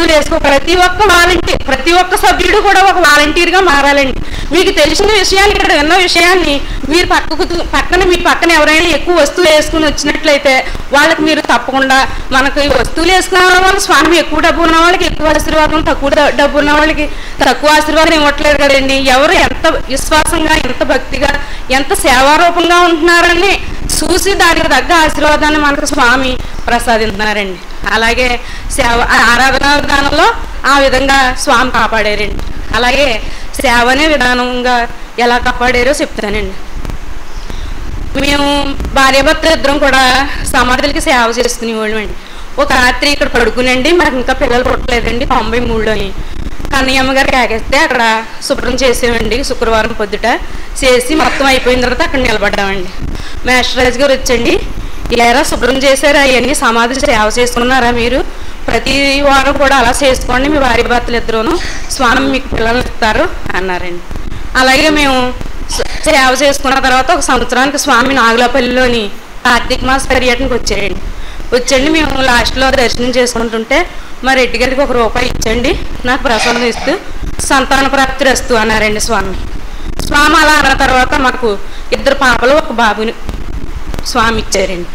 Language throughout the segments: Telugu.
వస్తువులు వేసుకో. ప్రతి ఒక్క సభ్యుడు కూడా ఒక వాలంటీర్గా మారాలండి. మీకు తెలిసిన విషయాన్ని, ఇక్కడ విన్న విషయాన్ని మీరు మీ పక్కన ఎవరైనా ఎక్కువ వస్తువులు వేసుకుని వచ్చినట్లయితే వాళ్ళకి మీరు తప్పకుండా, మనకు ఈ వస్తువులు వేసుకున్న వాళ్ళు స్వామి ఎక్కువ డబ్బు ఉన్న వాళ్ళకి ఎక్కువ ఆశీర్వాదం, తక్కువ డబ్బు ఉన్న వాళ్ళకి తక్కువ ఆశీర్వాదం ఇవ్వట్లేదు కదండి. ఎవరు ఎంత విశ్వాసంగా, ఎంత భక్తిగా, ఎంత సేవారూపంగా ఉంటున్నారని చూసి దానికి తగ్గ ఆశీర్వాదాన్ని మనకు స్వామి ప్రసాదిస్తున్నారండి. అలాగే ఆరాధనా విధానంలో ఆ విధంగా స్వామి కాపాడారండి. అలాగే సేవ అనే విధానంగా ఎలా కాపాడారో చెప్తానండి. మేము భార్యాభర్తలు ఇద్దరం కూడా సమాధులకి సేవ చేసుకునేవాళ్ళం అండి. ఒక రాత్రి ఇక్కడ పడుకునండి, మాకు ఇంకా పిల్లలు పుట్టలేదండి, 93లోని కన్నయ్యమ్మ గారు కాకేస్తే అక్కడ శుభ్రం చేసామండి. శుక్రవారం పొద్దుట చేసి మొత్తం అయిపోయిన తర్వాత అక్కడ నిలబడ్డామండి. మేస్టరాజు గారు వచ్చండి, ఇలా శుభ్రం చేశారా, అవన్నీ సమాధులు సేవ చేసుకున్నారా, మీరు ప్రతి వారం కూడా అలా చేసుకోండి, మీ భార్య భర్తలు ఇద్దరును, స్వామి మీకు పిల్లలు ఇస్తారు అన్నారండి. అలాగే మేము సేవ చేసుకున్న తర్వాత ఒక సంవత్సరానికి స్వామి నాగులపల్లిలోని కార్తీక మాస పర్యటనకు వచ్చండి. మేము లాస్ట్లో దర్శనం చేసుకుంటుంటే మా రెడ్డి గారికి ₹1 ఇచ్చండి, నాకు ప్రసాదం ఇస్తూ సంతాన ప్రాప్తి రస్తు అన్నారండి స్వామి. అలా అన్న తర్వాత మాకు 2 పాపలు 1 బాబుని స్వామి ఇచ్చారండి.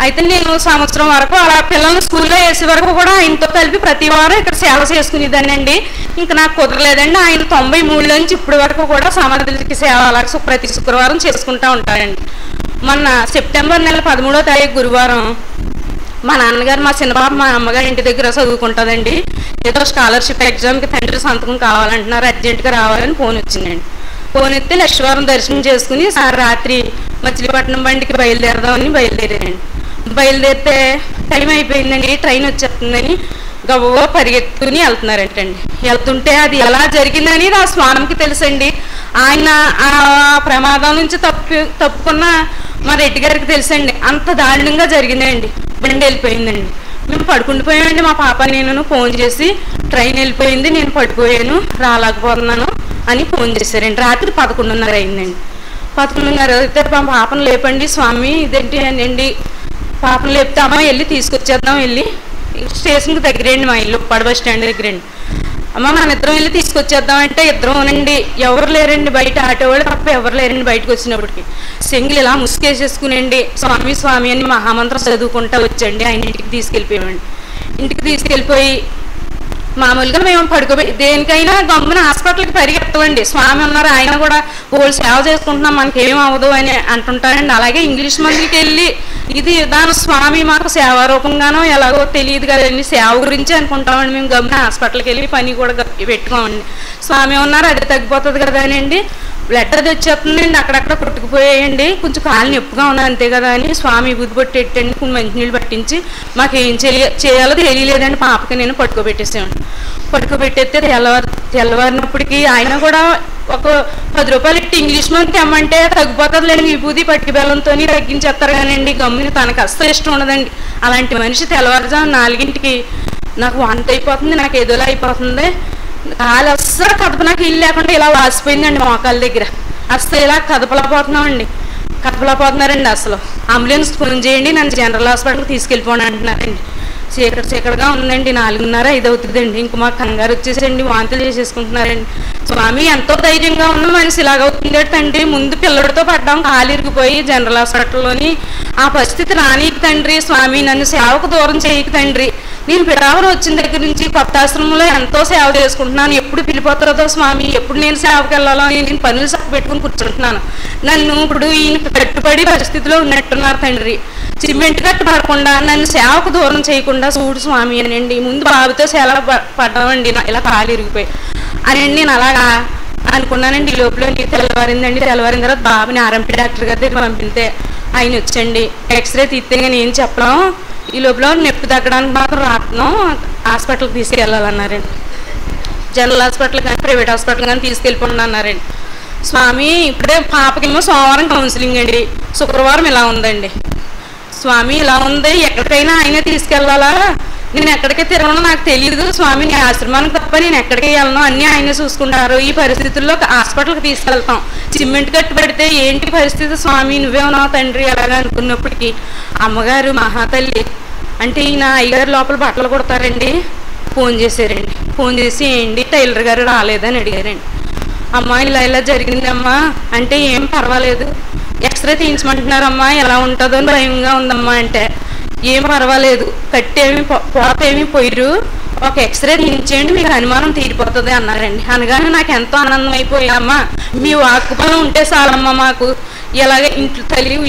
అయితే నేను సంవత్సరం వరకు అలా పిల్లల్ని స్కూల్లో వేసే వరకు కూడా ఆయనతో కలిపి ప్రతి వారం ఇక్కడ సేవ చేసుకునేదానండి. ఇంకా నాకు కుదరలేదండి. ఆయన 93 నుంచి ఇప్పటి వరకు కూడా సమాధులకి సేవ అలా ప్రతి శుక్రవారం చేసుకుంటూ ఉంటాయండి. మొన్న సెప్టెంబర్ నెల 13వ తారీఖు గురువారం మా నాన్నగారు, మా చిన్న పాప మా అమ్మగారి ఇంటి దగ్గర చదువుకుంటుందండి. ఏదో స్కాలర్షిప్ ఎగ్జామ్కి తండ్రి సంతకం కావాలంటున్నారు, అర్జెంటుగా రావాలని ఫోన్ వచ్చిందండి. ఫోన్ ఎత్తే లక్ష్మీవారం దర్శనం చేసుకుని రాత్రి మచిలీపట్నం బండికి బయలుదేరదామని బయలుదేరారండి. బయలుదేరితే టైం అయిపోయిందండి, ట్రైన్ వచ్చేస్తుందని గవ్వ పరిగెత్తుకుని వెళ్తున్నారంటండి. వెళ్తుంటే అది ఎలా జరిగిందని ఆ స్వామికి తెలుసండి. ఆయన ఆ ప్రమాదం నుంచి తప్పుకున్న మా రెడ్డి గారికి తెలుసండి. అంత దారుణంగా జరిగిందండి. బండి వెళ్ళిపోయిందండి. మేము పడుకుండిపోయామండి. మా పాప నేను ఫోన్ చేసి ట్రైన్ వెళ్ళిపోయింది, నేను పడిపోయాను, రాలేకపోతున్నాను అని ఫోన్ చేశారండి. రాత్రి 11:30 అయిందండి. 11:30 అయితే మా పాపను లేపండి స్వామి, ఇదేంటి అనండి. పాపను లేపితే అమ్మ వెళ్ళి తీసుకొచ్చేద్దాం, వెళ్ళి స్టేషన్కి దగ్గరండి, మా ఇల్లు ఉప్పాడ బస్ స్టాండ్ దగ్గరండి. అమ్మ మన ఇద్దరం వెళ్ళి తీసుకొచ్చేద్దామంటే ఇద్దరునండి, ఎవరు లేరండి బయట, ఆటో వాళ్ళు తప్ప ఎవరు లేరండి. బయటకు వచ్చినప్పటికి సింగిల్ ఇలా ముసుకేసేసుకునండి స్వామి స్వామి అని మహామంత్రం చదువుకుంటా వచ్చండి. ఆయన ఇంటికి తీసుకెళ్ళిపోయామండి. ఇంటికి తీసుకెళ్ళిపోయి మామూలుగా మేము పడుకోబెట్టి దేనికైనా గమ్మున హాస్పిటల్కి పరిగెత్తమండి. స్వామి ఉన్నారు, ఆయన కూడా వాళ్ళు సేవ చేసుకుంటున్నాం, మనకేం అవ్వదు అని అంటుంటారండి. అలాగే ఇంగ్లీష్ మందులకి వెళ్ళి ఇది దాని స్వామి మాకు సేవారూపంగానో ఎలాగో తెలియదు కదండి, సేవ గురించి అనుకుంటామండి. మేము గమ్మున హాస్పిటల్కి వెళ్ళి పని కూడా పెట్టుకోమండి. స్వామి ఉన్నారు, అది తగ్గిపోతుంది కదా అని బ్లడ్ అది వచ్చేస్తుందండి, అక్కడక్కడ కొట్టుకుపోయాయండి. కొంచెం కాలు నొప్పిగా ఉన్నది అంతే కదా అని స్వామి బుద్ధి పట్టేటండి, కొన్ని మంచినీళ్ళు పట్టించి మాకు ఏం చేయాలో తెలియలేదండి. పాపకి నేను పట్టుకోబెట్టేసామండి. పట్టుకోబెట్టేస్తే తెల్లవారినప్పటికీ ఆయన కూడా ఒక 10 రూపాయలు ఇట్టి ఇంగ్లీష్ మందుకి అమ్మంటే తగ్గిపోతుంది లేని విభూతి పట్టుకు బెల్లంతో తగ్గించేస్తారు కానండి. గమ్ముని తనకు అస్సలు ఇష్టం ఉండదండి. అలాంటి మనిషి తెల్లవారుజాము 4ంటికి నాకు వాంత అయిపోతుంది, నాకు ఏదోలా అయిపోతుంది, కాలు అస్సలు కదప, నాకు ఇల్లు లేకుండా ఇలా వాసిపోయిందండి మోకాల దగ్గర. అస్సలు ఇలా కదపలేకపోతున్నారండి. అసలు అంబులెన్స్ ఫోన్ చేయండి, నన్ను జనరల్ హాస్పిటల్కి తీసుకెళ్ళిపోండి అంటున్నారండి. చీకటిగా ఉందండి, 4:30-5 అవుతుందండి. ఇంక మాకు కంగారు వచ్చేసండి, వాంతులు చేసేసుకుంటున్నారండి. స్వామి ఎంతో ధైర్యంగా ఉన్న మనిషి ఇలాగవుతుంది తండ్రి, ముందు పిల్లడితో పడ్డాం, కాలు ఇరిగిపోయి జనరల్ హాస్పిటల్లోని. ఆ పరిస్థితి రానీకి తండ్రి, స్వామి నన్ను సేవకు దూరం చేయకు తండ్రి. నేను పిఠాపురం వచ్చిన దగ్గర నుంచి కొత్త ఆశ్రమంలో ఎంతో సేవ చేసుకుంటున్నాను, ఎప్పుడు పిలిపోతారో స్వామి, ఎప్పుడు నేను సేవకు వెళ్ళాలో అని నేను పనులు పెట్టుకుని కూర్చుంటున్నాను. నన్ను ఇప్పుడు ఈయన కట్టుబడి పరిస్థితిలో ఉన్నట్టున్నారు తండ్రి. సిమెంట్ కట్టుపడకుండా నన్ను సేవకు దూరం చేయకుండా చూడు స్వామి అనండి. ముందు బాబుతో సేవ పడ్డామండి, ఇలా కాలు ఇరిగిపోయి అని నేను అలాగా అనుకున్నానండి. ఈ లోపల తెల్లవారిందండి. తెల్లవారిన తర్వాత బాబుని ఆర్ఎంపీ డాక్టర్ గారి దగ్గర పంపితే ఆయన వచ్చండి, ఎక్స్రే తీస్తే కానీ ఏం చెప్పడం, ఈ లోపల నొప్పి తగ్గడానికి మాత్రం రాత్రం హాస్పిటల్కి తీసుకెళ్ళాలన్నారండి. జనరల్ హాస్పిటల్ కానీ ప్రైవేట్ హాస్పిటల్ కానీ తీసుకెళ్ళిపోండి అన్నారండి. స్వామి ఇప్పుడే పాపకేమో సోమవారం కౌన్సిలింగ్ అండి, శుక్రవారం ఇలా ఉందండి. స్వామి ఇలా ఉంది, ఎక్కడికైనా ఆయనే తీసుకెళ్ళాలా, నేను ఎక్కడికి తిరగను నాకు తెలియదు స్వామి, నీ ఆశ్రమానికి తప్ప నేను ఎక్కడికి వెళ్ళను, అన్నీ ఆయనే చూసుకుంటారు. ఈ పరిస్థితుల్లో హాస్పిటల్కి తీసుకెళ్తాం, సిమెంట్ కట్టు పెడితే ఏంటి పరిస్థితి స్వామి, నువ్వేమన్నా తండ్రి అలాగా అనుకున్నప్పటికీ అమ్మగారు మహాతల్లి అంటే ఈయన అయ్యగారు లోపల బట్టలు కుడతారండి, ఫోన్ చేశారండి. ఫోన్ చేసి ఏంటి టైలర్ గారు రాలేదని అడిగారండి. అమ్మ ఇలా ఇలా జరిగిందమ్మా అంటే ఏం పర్వాలేదు, ఎక్స్రే తీయించమంటున్నారమ్మా, ఎలా ఉంటుందో భయంగా ఉందమ్మా అంటే ఏం పర్వాలేదు, కట్టేమి పోతేమి పోయిరు, ఒక ఎక్స్రే తీయించేయండి మీకు అనుమానం తీరిపోతుంది అన్నారండి. అనగానే నాకు ఎంతో ఆనందం అయిపోయామ్మా, మీ వాక్కుపలం ఉంటే చాలమ్మా మాకు, ఇలాగే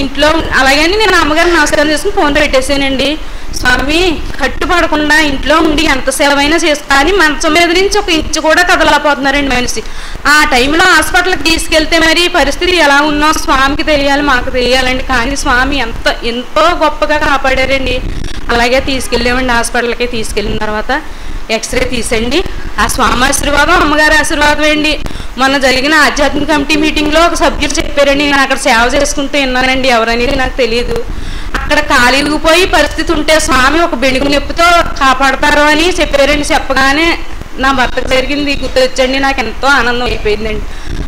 ఇంట్లో అలాగని నేను అమ్మగారిని నమస్కారం చేసుకుని ఫోన్ పెట్టేసానండి. స్వామి కట్టుపడకుండా ఇంట్లో ఉండి ఎంత సెలవైనా చేసుకో అని మంచం మీద నుంచి ఒక ఇంచు కూడా కదలపోతున్నారండి మనిషి. ఆ టైంలో హాస్పిటల్కి తీసుకెళ్తే మరి పరిస్థితి ఎలా ఉన్నా స్వామికి తెలియాలి, మాకు తెలియాలండి. కానీ స్వామి ఎంతో గొప్పగా కాపాడారండి. అలాగే తీసుకెళ్ళామండి హాస్పిటల్కి. తీసుకెళ్ళిన తర్వాత ఎక్స్రే తీసండి. ఆ స్వామి ఆశీర్వాదం అమ్మగారి ఆశీర్వాదం అండి. మొన్న జరిగిన ఆధ్యాత్మిక కమిటీ మీటింగ్లో ఒక సభ్యులు చెప్పారండి, నేను అక్కడ సేవ చేసుకుంటూ విన్నానండి, ఎవరనేది నాకు తెలియదు. అక్కడ కాలిగిపోయి పరిస్థితి ఉంటే స్వామి ఒక బెణుగు నొప్పితో కాపాడతారు అని చెప్పారండి. చెప్పగానే నా భర్తకు జరిగింది గుర్తొచ్చండి, నాకు ఎంతో ఆనందం అయిపోయిందండి.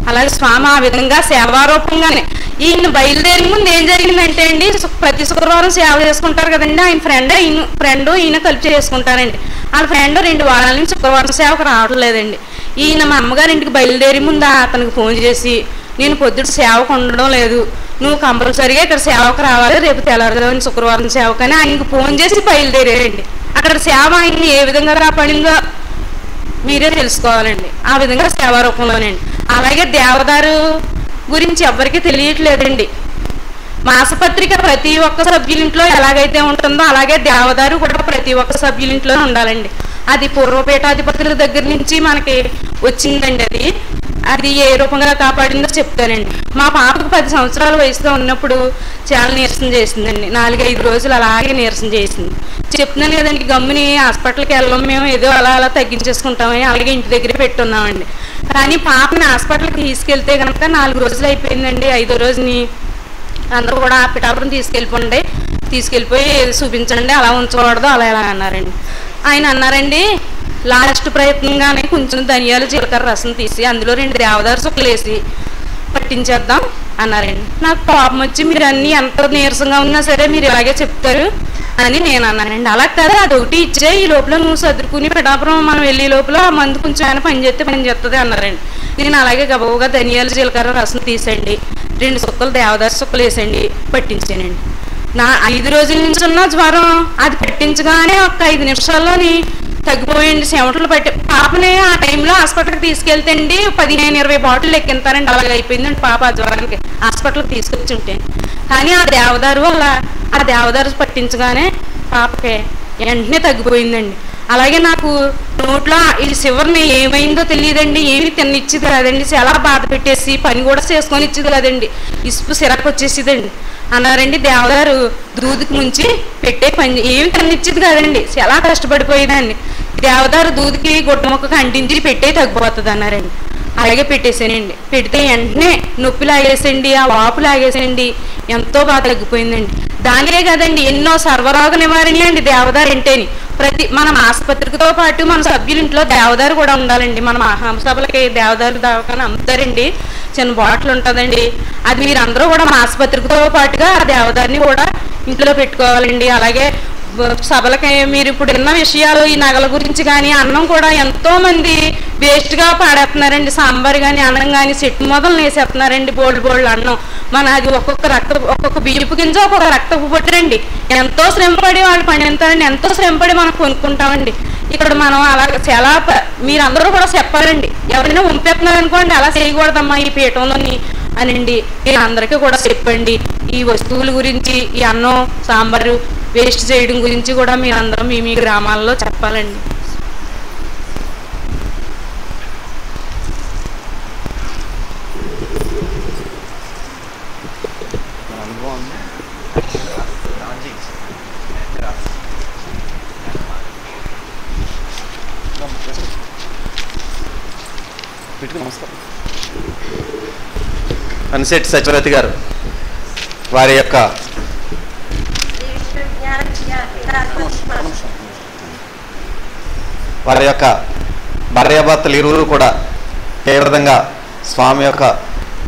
అలాగే స్వామి ఆ విధంగా సేవారూపంగానే ఈయన బయలుదేరి ముందు ఏం జరిగిందంటే అండి, ప్రతి శుక్రవారం సేవ చేసుకుంటారు కదండి, ఆయన ఫ్రెండ్ ఈయన కలిపి చేసుకుంటారండి. వాళ్ళ ఫ్రెండ్ 2 వారాల నుంచి శుక్రవారం సేవకు రావట్లేదండి. ఈయన మా అమ్మగారి ఇంటికి బయలుదేరి ముందు అతనికి ఫోన్ చేసి, నేను పొద్దుట సేవకు ఉండడం లేదు, నువ్వు కంపల్సరిగా ఇక్కడ సేవకు రావాలి, రేపు తెల్లవారుజామున శుక్రవారం సేవకని ఆయనకు ఫోన్ చేసి బయలుదేరారండి. అక్కడ సేవ ఆయన్ని ఏ విధంగా కాపాడిందో మీరే తెలుసుకోవాలండి. ఆ విధంగా సేవారూపంలోనండి. అలాగే దేవదారు గురించి ఎవరికి తెలియట్లేదండి. మాసపత్రిక ప్రతి ఒక్క సభ్యులింట్లో ఎలాగైతే ఉంటుందో అలాగే దేవదారు కూడా ప్రతి ఒక్క సభ్యులింట్లో ఉండాలండి. అది పూర్వపేటాధిపతుల దగ్గర నుంచి మనకి వచ్చిందండి. అది ఏ రూపంగా కాపాడిందో చెప్తానండి. మా పాపకు 10 సంవత్సరాల వయసులో ఉన్నప్పుడు చాలా నీరసం చేసిందండి. 4-5 రోజులు అలాగే నీరసం చేసింది. చెప్తున్నాను కదండి, గమ్ముని హాస్పిటల్కి వెళ్ళాం, మేము ఏదో అలా తగ్గించేసుకుంటామని అలాగే ఇంటి దగ్గర పెట్టున్నామండి. కానీ పాపని హాస్పిటల్కి తీసుకెళ్తే కనుక 4 రోజులు అయిపోయిందండి. 5వ రోజుని అందరూ కూడా పిఠాపురం తీసుకెళ్ళిపోయి చూపించండి, అలా ఉంచకూడదు అలా ఎలా అన్నారండి. ఆయన అన్నారండి, లాస్ట్ ప్రయత్నంగానే కొంచెం ధనియాలు జీలకర్ర రసం తీసి అందులో 2 దేవదారు చుక్కలు వేసి పట్టించేద్దాం అన్నారండి. నాకు కోపం వచ్చి, మీరు అన్నీ ఎంత నీరసంగా ఉన్నా సరే మీరు ఇలాగే చెప్తారు అని నేను అన్నానండి. అలా కదా, అదొకటి ఇచ్చే, ఈ లోపల నువ్వు సర్దుకుని పిఠాపురం మనం వెళ్ళే లోపల ఆ మందు కొంచెం ఆయన పని చేస్తుంది అన్నారండి. నేను అలాగే గబగబగా ధనియాలు జీలకర్ర రసం తీసండి 2 చుక్కలు దేవదారు చుక్కలు వేసండి పట్టించానండి. నా 5 రోజుల నుంచి ఉన్న జ్వరం అది పట్టించగానే ఒక 5 నిమిషాల్లోని తగ్గిపోయండి. చెమటలు పట్టి పాపని ఆ టైంలో హాస్పిటల్కి తీసుకెళ్తే అండి 15-20 బాటిల్ ఎక్కింతారండి. అలాగే అయిపోయిందండి పాప ఆ జ్వరానికి హాస్పిటల్కి తీసుకొచ్చి ఉంటే. కానీ ఆ దేవదారు పట్టించగానే పాపకి వెంటనే తగ్గిపోయిందండి. అలాగే నాకు నోట్లో ఈ చివరిని ఏమైందో తెలియదండి, ఏమి తిన్నిచ్చేది కాదండి, చాలా బాధ పెట్టేసి పని కూడా చేసుకొని ఇచ్చేది కాదండి, ఇసుపు సిరకు వచ్చేసేదండి అన్నారండి. దేవదారు దూదికి ముంచి పెట్టే పని ఏమి తిన్నిచ్చేది కాదండి, చాలా కష్టపడిపోయేదండి. దేవదారు దూదికి గుడ్డ మొక్కకు అంటించి పెట్టే తగ్గిపోతుంది అన్నారండి. అలాగే పెట్టేసానండి. పెడితే వెంటనే నొప్పి లాగేసండి, ఆ వాపు లాగేసండి, ఎంతో బాగా తగ్గిపోయిందండి. దానికే కదండి ఎన్నో సర్వరోగ నివారణ అండి దేవదారు అంటేని. మన ఆసుపత్రితో పాటు మన సభ్యులింట్లో దేవదారు కూడా ఉండాలండి. మన మహాసభలకి దేవదారు దవాఖాన అమ్ముతారండి, చిన్న బాటిల్ ఉంటుందండి. అది మీరు అందరూ కూడా మా ఆసుపత్రితో పాటుగా ఆ దేవదారిని కూడా ఇంట్లో పెట్టుకోవాలండి. అలాగే సభలకి మీరు ఇప్పుడు విన్న విషయాలు ఈ నగల గురించి కానీ అన్నం కూడా ఎంతో మంది వేస్ట్గా పాడేస్తున్నారండి. సాంబార్ కానీ అన్నం కానీ చెట్టు మొదలు వేసేస్తున్నారండి, బోల్డ్ అన్నం. మన అది ఒక్కొక్క బియ్యపు గింజ ఒక్కొక్క రక్తపు పొట్టురండి. ఎంతో శ్రమపడి వాళ్ళు పండిస్తారండి, ఎంతో శ్రమపడి మనం కొనుక్కుంటామండి. ఇక్కడ మనం అలా చాలా మీరందరూ కూడా చెప్పాలండి. ఎవరైనా పంపేస్తున్నారనుకోండి, అలా చేయకూడదమ్మా ఈ పీఠంలోని అనండి. మీరు అందరికీ కూడా చెప్పండి. ఈ వస్తువుల గురించి, ఈ అన్నం సాంబారు వేస్ట్ చేయడం గురించి కూడా మీరందరం మీ గ్రామాల్లో చెప్పాలండి. అనిశెట్టి సత్యవతి గారు వారి యొక్క భార్యాభర్తలు ఇరువురు కూడా ఏ విధంగా స్వామి యొక్క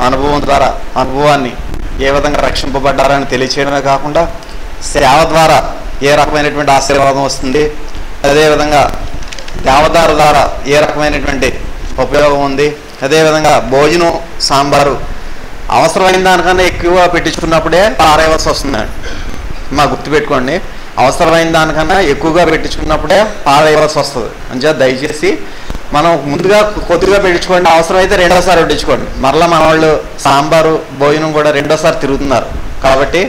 అనుభవాన్ని ఏ విధంగా రక్షింపబడ్డారని తెలియచేయడమే కాకుండా సేవ ద్వారా ఏ రకమైనటువంటి ఆశీర్వాదం వస్తుంది, అదేవిధంగా దేవదారు ద్వారా ఏ రకమైనటువంటి ఉపయోగం ఉంది. అదేవిధంగా భోజనం సాంబారు అవసరమైన దానికన్నా ఎక్కువ పెట్టించుకున్నప్పుడే పారేయవలసి వస్తుందండి. మా గుర్తుపెట్టుకోండి, అవసరమైన దానికన్నా ఎక్కువగా పెట్టించుకున్నప్పుడే పారేయవలసి వస్తుంది. అంచేత దయచేసి మనం ముందుగా కొద్దిగా పెట్టించుకోండి, అవసరమైతే రెండోసారి పెట్టించుకోండి. మరలా మన వాళ్ళు సాంబారు భోజనం కూడా రెండోసారి తిరుగుతున్నారు కాబట్టి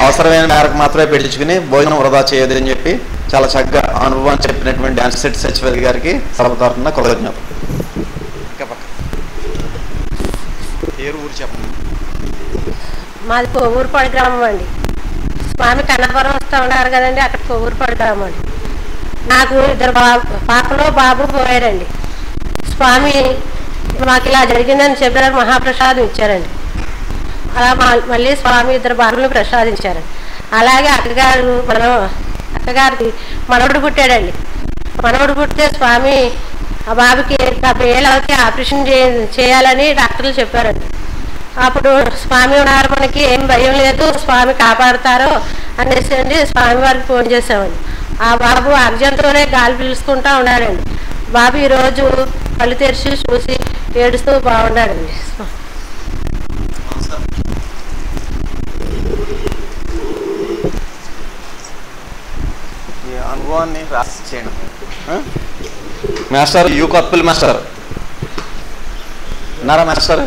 అవసరమైన మేరకు మాత్రమే పెట్టించుకుని భోజనం వృధా చేయదు అని చెప్పి చాలా చక్కగా అనుభవం చెప్పినటువంటి అన్సెట్ సచివరి గారికి సభ తరఫున కృతజ్ఞతలు. ఊరు చెప్పండి. మాది కొవ్వూరుపాడు గ్రామం అండి. స్వామి కన్నపురం వస్తూ ఉన్నారు కదండి, అక్కడ కొవ్వూరుపాడు గ్రామం అండి. నాకు 2 పాపలు బాబు పోయారండి. స్వామి మాకు ఇలా జరిగిందని చెప్పడానికి మహాప్రసాదం ఇచ్చారండి. అలా మళ్ళీ స్వామి 2 బాబులను ప్రసాదించారండి. అలాగే అక్కగారికి మనవడు పుట్టాడండి. మనవడు పుట్టితే స్వామి ఆ బాబుకి 70 ఏళ్ళు అవుతే ఆపరేషన్ చేయాలని డాక్టర్లు చెప్పారండి. అప్పుడు స్వామి ఉన్నారు, మనకి ఏం భయం లేదు, స్వామి కాపాడుతారో అనేసి అండి స్వామి వారికి ఫోన్ చేసామండి. ఆ బాబు అర్జెంట్తోనే గాలి పీల్చుకుంటూ ఉన్నాడండి. బాబు ఈరోజు కళ్ళు తెరిచి చూసి ఏడుస్తూ బాగున్నాడండి. అనుభవాన్ని రాసి చేయండి. మాస్టర్ యూ కప్పుల్ మాస్టర్ ఉన్నారా మాస్టర్?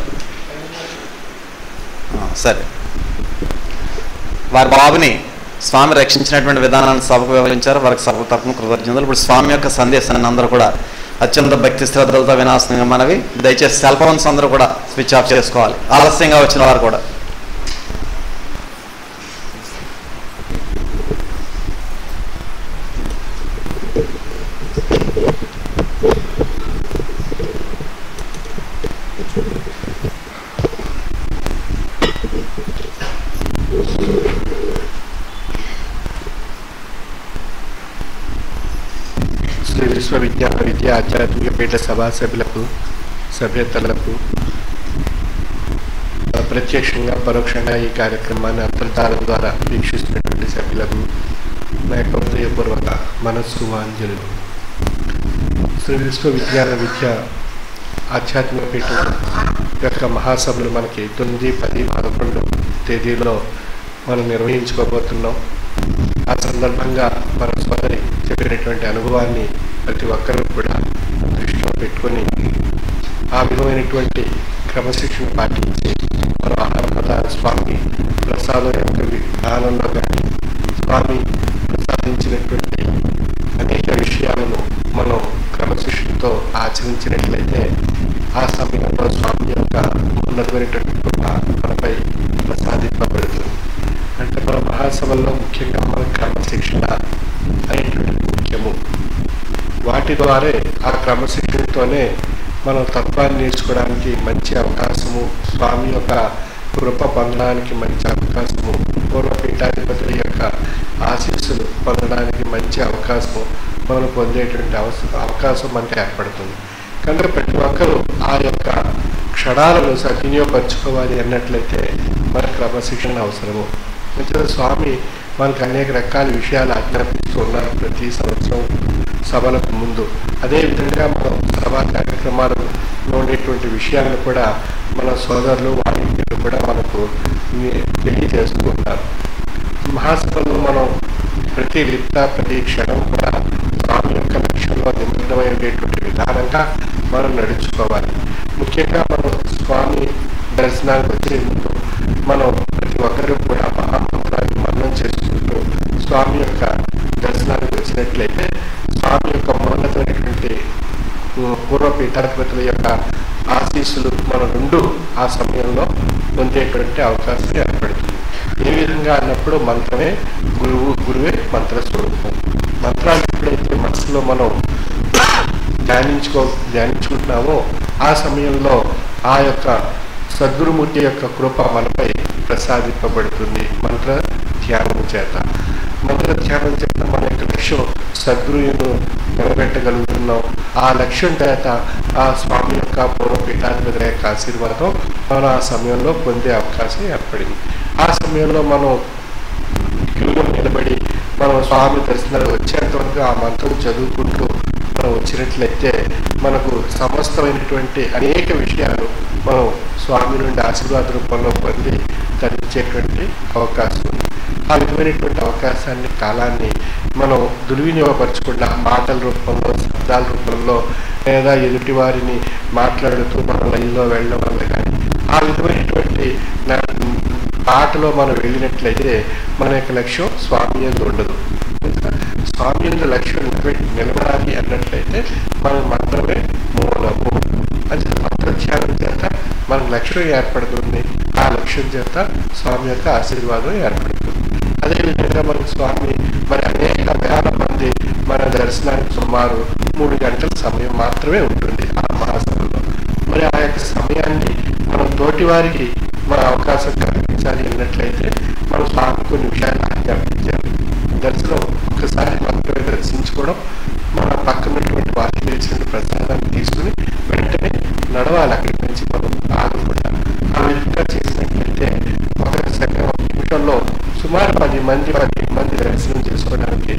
సరే, వారి బాబుని స్వామి రక్షించినటువంటి విధానాన్ని సభకు వివరించారు. వారికి సభ తరపున కృతజ్ఞతలు. ఇప్పుడు స్వామి యొక్క సందేశాన్ని అందరూ కూడా అత్యంత భక్తి శ్రద్ధలతో వినాల్సిందిగా మనవి. దయచేసి సెల్ ఫోన్స్ అందరూ కూడా స్విచ్ ఆఫ్ చేసుకోవాలి, ఆలస్యంగా వచ్చిన వారు కూడా. శ్రీ విద్యా ఆధ్యాత్మిక పీఠ సభా సభ్యతలకు ప్రత్యక్షంగా పరోక్షంగా ఈ కార్యక్రమాన్ని అంతర్జాలం ద్వారా వీక్షిస్తున్నటువంటి సభ్యులకు నా యొక్క హృదయపూర్వక మనస్సువాంజలులు. శ్రీ విద్య ఆధ్యాత్మిక పీఠం యొక్క మహాసభలు మనకి 9, 10, 11 తేదీలో మనం నిర్వహించుకోబోతున్నాం. ఆ సందర్భంగా మన సోదరి చెప్పినటువంటి అనుభవాన్ని ప్రతి ఒక్కరూ కూడా దృష్టిలో పెట్టుకొని ఆ విధమైనటువంటి క్రమశిక్షణ పాటించి మన ఆహార స్వామి ప్రసాదం యొక్క విధానంలో కానీ స్వామి ప్రసాదించినటువంటి అనేక విషయాలను మనం క్రమశిక్షణతో ఆచరించినట్లయితే ఆ సమయంలో స్వామి యొక్క ఉన్నతమైనటువంటి కృప మనపై ప్రసాదింపబడుతుంది. అంటే మన మహాసభల్లో ముఖ్యంగా మన క్రమశిక్షణ అనేటువంటి ముఖ్యము. వాటి ద్వారా ఆ క్రమశిక్షణతోనే మనం తత్వాన్ని నేర్చుకోవడానికి మంచి అవకాశము, స్వామి యొక్క కృప పొందడానికి మంచి అవకాశము, పూర్వపీఠాధిపతుల యొక్క ఆశీస్సులు పొందడానికి మంచి అవకాశము, మనం పొందేటువంటి అవకాశం మనకు ఏర్పడుతుంది. కనుక ప్రతి ఒక్కరూ ఆ యొక్క క్షణాలను సద్వినియోగపరచుకోవాలి అన్నట్లయితే మన క్రమశిక్షణ అవసరము. మంచిగా స్వామి మనకు అనేక రకాల విషయాలు ఆజ్ఞాపిస్తూ ఉన్నారు ప్రతి సంవత్సరం సభలకు ముందు. అదేవిధంగా మనం సభా కార్యక్రమాలలో ఉండేటువంటి విషయాలను కూడా మన సోదరులు వారికి కూడా మనకు తెలియజేస్తూ ఉన్నారు. మహాసభలో మనం ప్రతి లిప్త ప్రతి క్షణం కూడా స్వామి యొక్క లక్ష్యంలో నిమగ్నమైనటువంటి విధానంగా మనం నడుచుకోవాలి. ముఖ్యంగా మనం స్వామి దర్శనానికి వచ్చే ముందు మనం ప్రతి ఒక్కరూ కూడా మహామంత్రాన్ని మననం చేసుకుంటూ స్వామి యొక్క దర్శనానికి వచ్చినట్లయితే స్వామి యొక్క మౌనతమైనటువంటి పూర్వపీఠాధిపతుల యొక్క ఆశీస్సులు మన రెండు ఆ సమయంలో పొందేటువంటి అవకాశం ఏర్పడుతుంది. ఏ విధంగా అన్నప్పుడు మంత్రమే గురువే మంత్ర స్వరూపం. మంత్రాలు ఎప్పుడైతే మనసులో మనం ధ్యానించుకుంటున్నామో ఆ సమయంలో ఆ యొక్క సద్గురుమూర్తి యొక్క కృప మనపై ప్రసాదింపబడుతుంది. మంత్ర ధ్యానం చేత మన యొక్క లక్ష్యం సద్గురువును నిలబెట్టగలుగుతున్నాం. ఆ లక్ష్యం చేత ఆ స్వామి యొక్క పూర్వపీఠాధిపతుల యొక్క ఆశీర్వాదం మనం ఆ సమయంలో పొందే అవకాశం ఏర్పడింది. ఆ సమయంలో మనం క్యూలో నిలబడి మనం స్వామి దర్శనాలు వచ్చేంత వరకు ఆ మంత్రం చదువుకుంటూ మనం వచ్చినట్లయితే మనకు సమస్తమైనటువంటి అనేక విషయాలు మనం స్వామి నుండి ఆశీర్వాద రూపంలో పొంది తరించేటువంటి అవకాశం ఉంది. ఆ విధమైనటువంటి అవకాశాన్ని, కాలాన్ని మనం దుర్వినియోగపరచకుండా మాటల రూపంలో, శబ్దాల రూపంలో, లేదా ఎదుటి వారిని మాట్లాడుతూ మన లైన్లో వెళ్ళడం వల్ల కానీ ఆ విధమైనటువంటి పాటలో మనం వెళ్ళినట్లయితే మన యొక్క లక్ష్యం స్వామి యందు ఉండదు. స్వామి యందు లక్ష్యం నిలబడాలి అన్నట్లయితే మనం మంత్రమే మూలము. అది మంత్రధ్యానం చేత మనకు లక్ష్యం ఏర్పడుతుంది. ఆ లక్ష్యం చేత స్వామి యొక్క ఆశీర్వాదం ఏర్పడుతుంది. అదేవిధంగా మనకు స్వామి మరి అనేక వేల మంది మన దర్శనానికి సుమారు 3 గంటల సమయం మాత్రమే ఉంటుంది ఆ మహాసభలో. మరి ఆ యొక్క సమయాన్ని మనం తోటి వారికి మన అవకాశం కల్పించాలి అన్నట్లయితే మనం స్వామి కొన్ని విషయాలు ఆజ్ఞాపించాలి. దర్శనం ఒక్కసారి మాత్రమే దర్శించుకోవడం, మన పక్కనటువంటి వారికి తెలిసిన ప్రసాదాన్ని తీసుకుని వెంటనే నడవాలి అక్కడి నుంచి మనం ఆగకుండా. ఆ విధంగా చేసినట్లయితే ఒక నిమిషంలో సుమారు 10 మంది దర్శనం చేసుకోవడానికి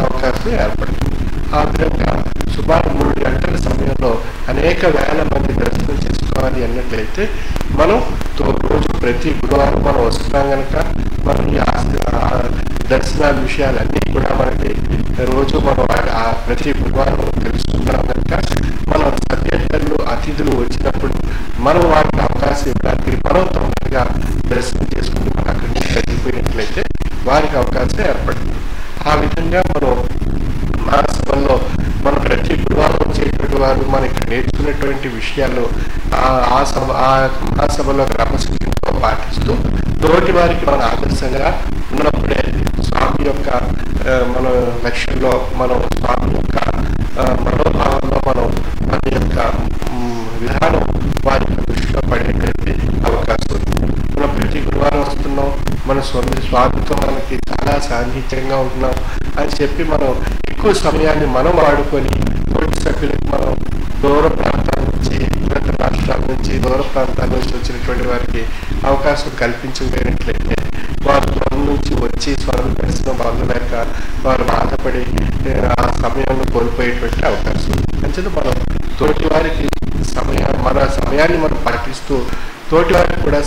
అవకాశం ఏర్పడుతుంది. ఆ విధంగా సుమారు 3 గంటల సమయంలో అనేక వేల మంది దర్శనం చేసుకోవాలి అన్నట్లయితే మనం రోజు ప్రతి గురువారం మనం వస్తున్నాం కనుక మనం ఈ దర్శనాల విషయాలన్నీ కూడా మనకి రోజు మనం ప్రతి గురువారం తెలుసుకుంటాం కనుక మనం సభ్యతలు అతిథులు వచ్చినప్పుడు మనం వారికి అవకాశం ఇవ్వడానికి మనం తొందరగా దర్శనం చేసుకుని మనం అక్కడి నుంచి తగ్గిపోయినట్లయితే వారికి అవకాశం ఏర్పడుతుంది. ఆ విధంగా మనం మహాసభల్లో మనం ప్రతి గురువారం వచ్చేటువంటి వారు మనకి నేర్చుకున్నటువంటి విషయాలు ఆ మహాసభలో క్రమశిక్షణతో పాటిస్తూ తోటి వారికి మన ఆదర్శంగా ఉన్నప్పుడే స్వామి యొక్క మన లక్ష్యంలో మనం స్వామి యొక్క మనోభావంలో మనం మన యొక్క విధానం వారి యొక్క దృష్టిలో పడేటువంటి అవకాశం ఉంది. మనం ప్రతి గురువారం వస్తున్నాం, మన స్వామితో మనకి చాలా సాన్నిహిత్యంగా ఉంటున్నాం అని చెప్పి మనం ఎక్కువ సమయాన్ని మనం వాడుకొని తోటి సభ్యులకు మనం దూర ప్రాంతాల నుంచి, ఇతర రాష్ట్రాల నుంచి, దూర ప్రాంతాల నుంచి వచ్చినటువంటి వారికి అవకాశం కల్పించలేనట్లయితే వారు దూరం నుంచి వచ్చి స్వామి దర్శనం పొందలేక వారు బాధపడి ఆ సమయాన్ని కోల్పోయేటువంటి అవకాశం ఉంది. అంచేత మనం తోటి వారికి మన సమయాన్ని మనం పాటిస్తూ తోటి వారికి కూడా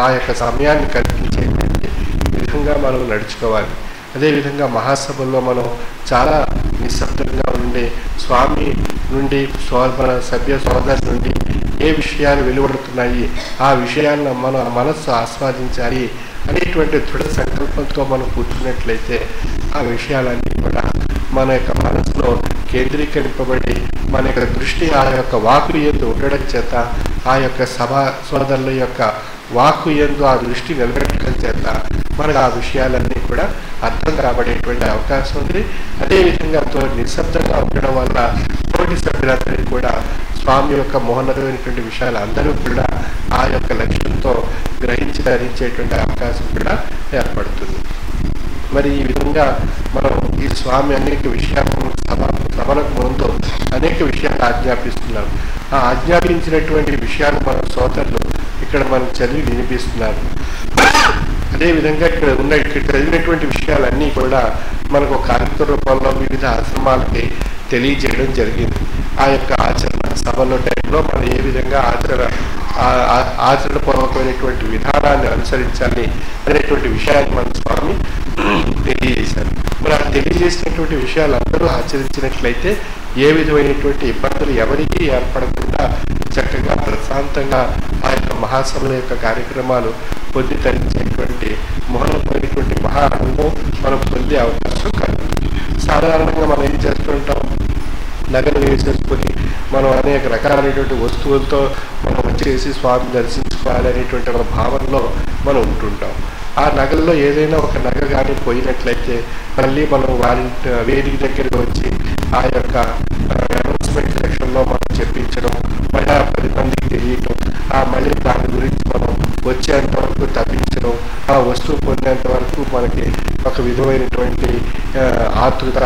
ఆ యొక్క సమయాన్ని కల్పించేటువంటి విధంగా మనం నడుచుకోవాలి. అదేవిధంగా మహాసభల్లో మనం చాలా నిశ్శబ్దంగా ఉండి స్వామి నుండి మన సభ్య సోదరు నుండి ఏ విషయాలు వెలువడుతున్నాయి ఆ విషయాలను మన మనస్సు ఆస్వాదించాలి అనేటువంటి దృఢ సంకల్పంతో మనం కూర్చున్నట్లయితే ఆ విషయాలన్నీ కూడా మన యొక్క మనసులో కేంద్రీకరింపబడి మన యొక్క దృష్టి ఆ యొక్క వాకు యందు ఉండడం చేత ఆ యొక్క సభా సోదరుల యొక్క వాకు యందు ఆ దృష్టి నిలబెట్టడం చేత మనకు ఆ విషయాలన్నీ కూడా అర్థం కాబడేటువంటి అవకాశం ఉంది. అదేవిధంగా నిశ్శబ్దంగా ఉండడం వల్ల తోటి సభ్యులందరికీ కూడా స్వామి యొక్క మోహనమైనటువంటి విషయాలు అందరూ కూడా ఆ యొక్క లక్ష్యంతో గ్రహించి ధరించేటువంటి అవకాశం కూడా ఏర్పడుతుంది. మరి ఈ విధంగా మనం ఈ స్వామి అనేక విషయాలు సభలకు ముందు అనేక విషయాలు ఆజ్ఞాపిస్తున్నారు. ఆ ఆజ్ఞాపించినటువంటి విషయాలు మన సోదరులు ఇక్కడ మనం చదివి వినిపిస్తున్నారు. అదేవిధంగా ఇక్కడ చదివినటువంటి విషయాలన్నీ కూడా మనకు కార్యక్రమ రూపంలో వివిధ ఆశ్రమాలకి తెలియజేయడం జరిగింది. ఆ యొక్క ఆచరణ సభలో టైంలో మనం ఏ విధంగా ఆచరణపూర్వకమైనటువంటి విధానాన్ని అనుసరించాలి అనేటువంటి విషయాన్ని మన స్వామి తెలియజేశారు. మరి ఆ తెలియజేసినటువంటి విషయాలు అందరూ ఆచరించినట్లయితే ఏ విధమైనటువంటి ఇబ్బందులు ఎవరికీ ఏర్పడకుండా చక్కగా ప్రశాంతంగా ఆ యొక్క మహాసభల యొక్క కార్యక్రమాలు పొంది తరించేటువంటి మహోన్నతమైనటువంటి మహా అనుభవం మనం పొందే అవకాశం కలుగుతుంది. సాధారణంగా మనం ఏం చేస్తుంటాం, నగలు వేసేసుకొని మనం అనేక రకాలైనటువంటి వస్తువులతో మనం వచ్చేసి స్వామిని దర్శించుకోవాలనేటువంటి ఒక భావనలో మనం ఉంటుంటాం. ఆ నగల్లో ఏదైనా ఒక నగ కానీ పోయినట్లయితే మళ్ళీ మనం వారి వేదిక దగ్గరికి వచ్చి ఆ యొక్క అనౌన్స్మెంట్ సెక్షన్లో మనం చెప్పించడం, మళ్ళీ 10 మందికి తెలియటం, మళ్ళీ దాని గురించి మనం వచ్చేంత వరకు తప్పించడం, ఆ వస్తువు పొందేంత వరకు మనకి ఒక విధమైనటువంటి ఆతృత,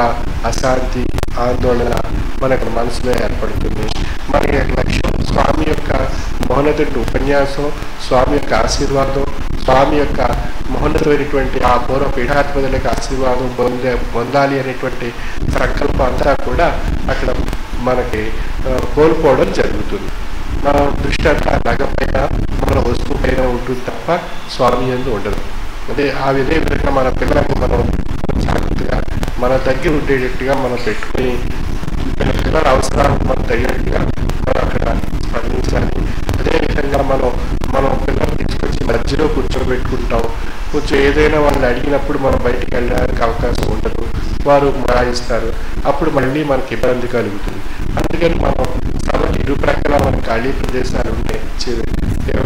అశాంతి, ఆందోళన మనకు మనసులో ఏర్పడుతుంది. మన లక్ష్యం స్వామి యొక్క మహోన్నతుడి ఉపన్యాసం, స్వామి యొక్క ఆశీర్వాదం, స్వామి యొక్క మహోన్నతమైనటువంటి ఆ పూర్వ పీఠాధిపతుల యొక్క ఆశీర్వాదం పొందాలి అనేటువంటి సంకల్పం అంతా కూడా అక్కడ మనకి కోల్పోవడం జరుగుతుంది. మన దృష్టి అంతా నగపైన మన వస్తువు పైన ఉంటుంది తప్ప స్వామి యందు ఉండదు. అదే విధంగా మన పిల్లలకు మనం జాగ్రత్తగా మన దగ్గర ఉండేటట్టుగా మనం పెట్టుకుని పిల్లల అవసరాలకు మనం తగినట్టుగా మనం అక్కడ స్పందించాలి. అదేవిధంగా మనం పిల్లలు తీసుకొచ్చి మధ్యలో కూర్చోబెట్టుకుంటాం. కొంచెం ఏదైనా వాళ్ళు అడిగినప్పుడు మనం బయటికి వెళ్ళడానికి అవకాశం ఉండదు, వారు మాయిస్తారు, అప్పుడు మళ్ళీ మనకి ఇబ్బంది కలుగుతుంది. అందుకని మనం సభకి ఇరుప్రక్కల మన ఖాళీ ప్రదేశాలు ఉంటే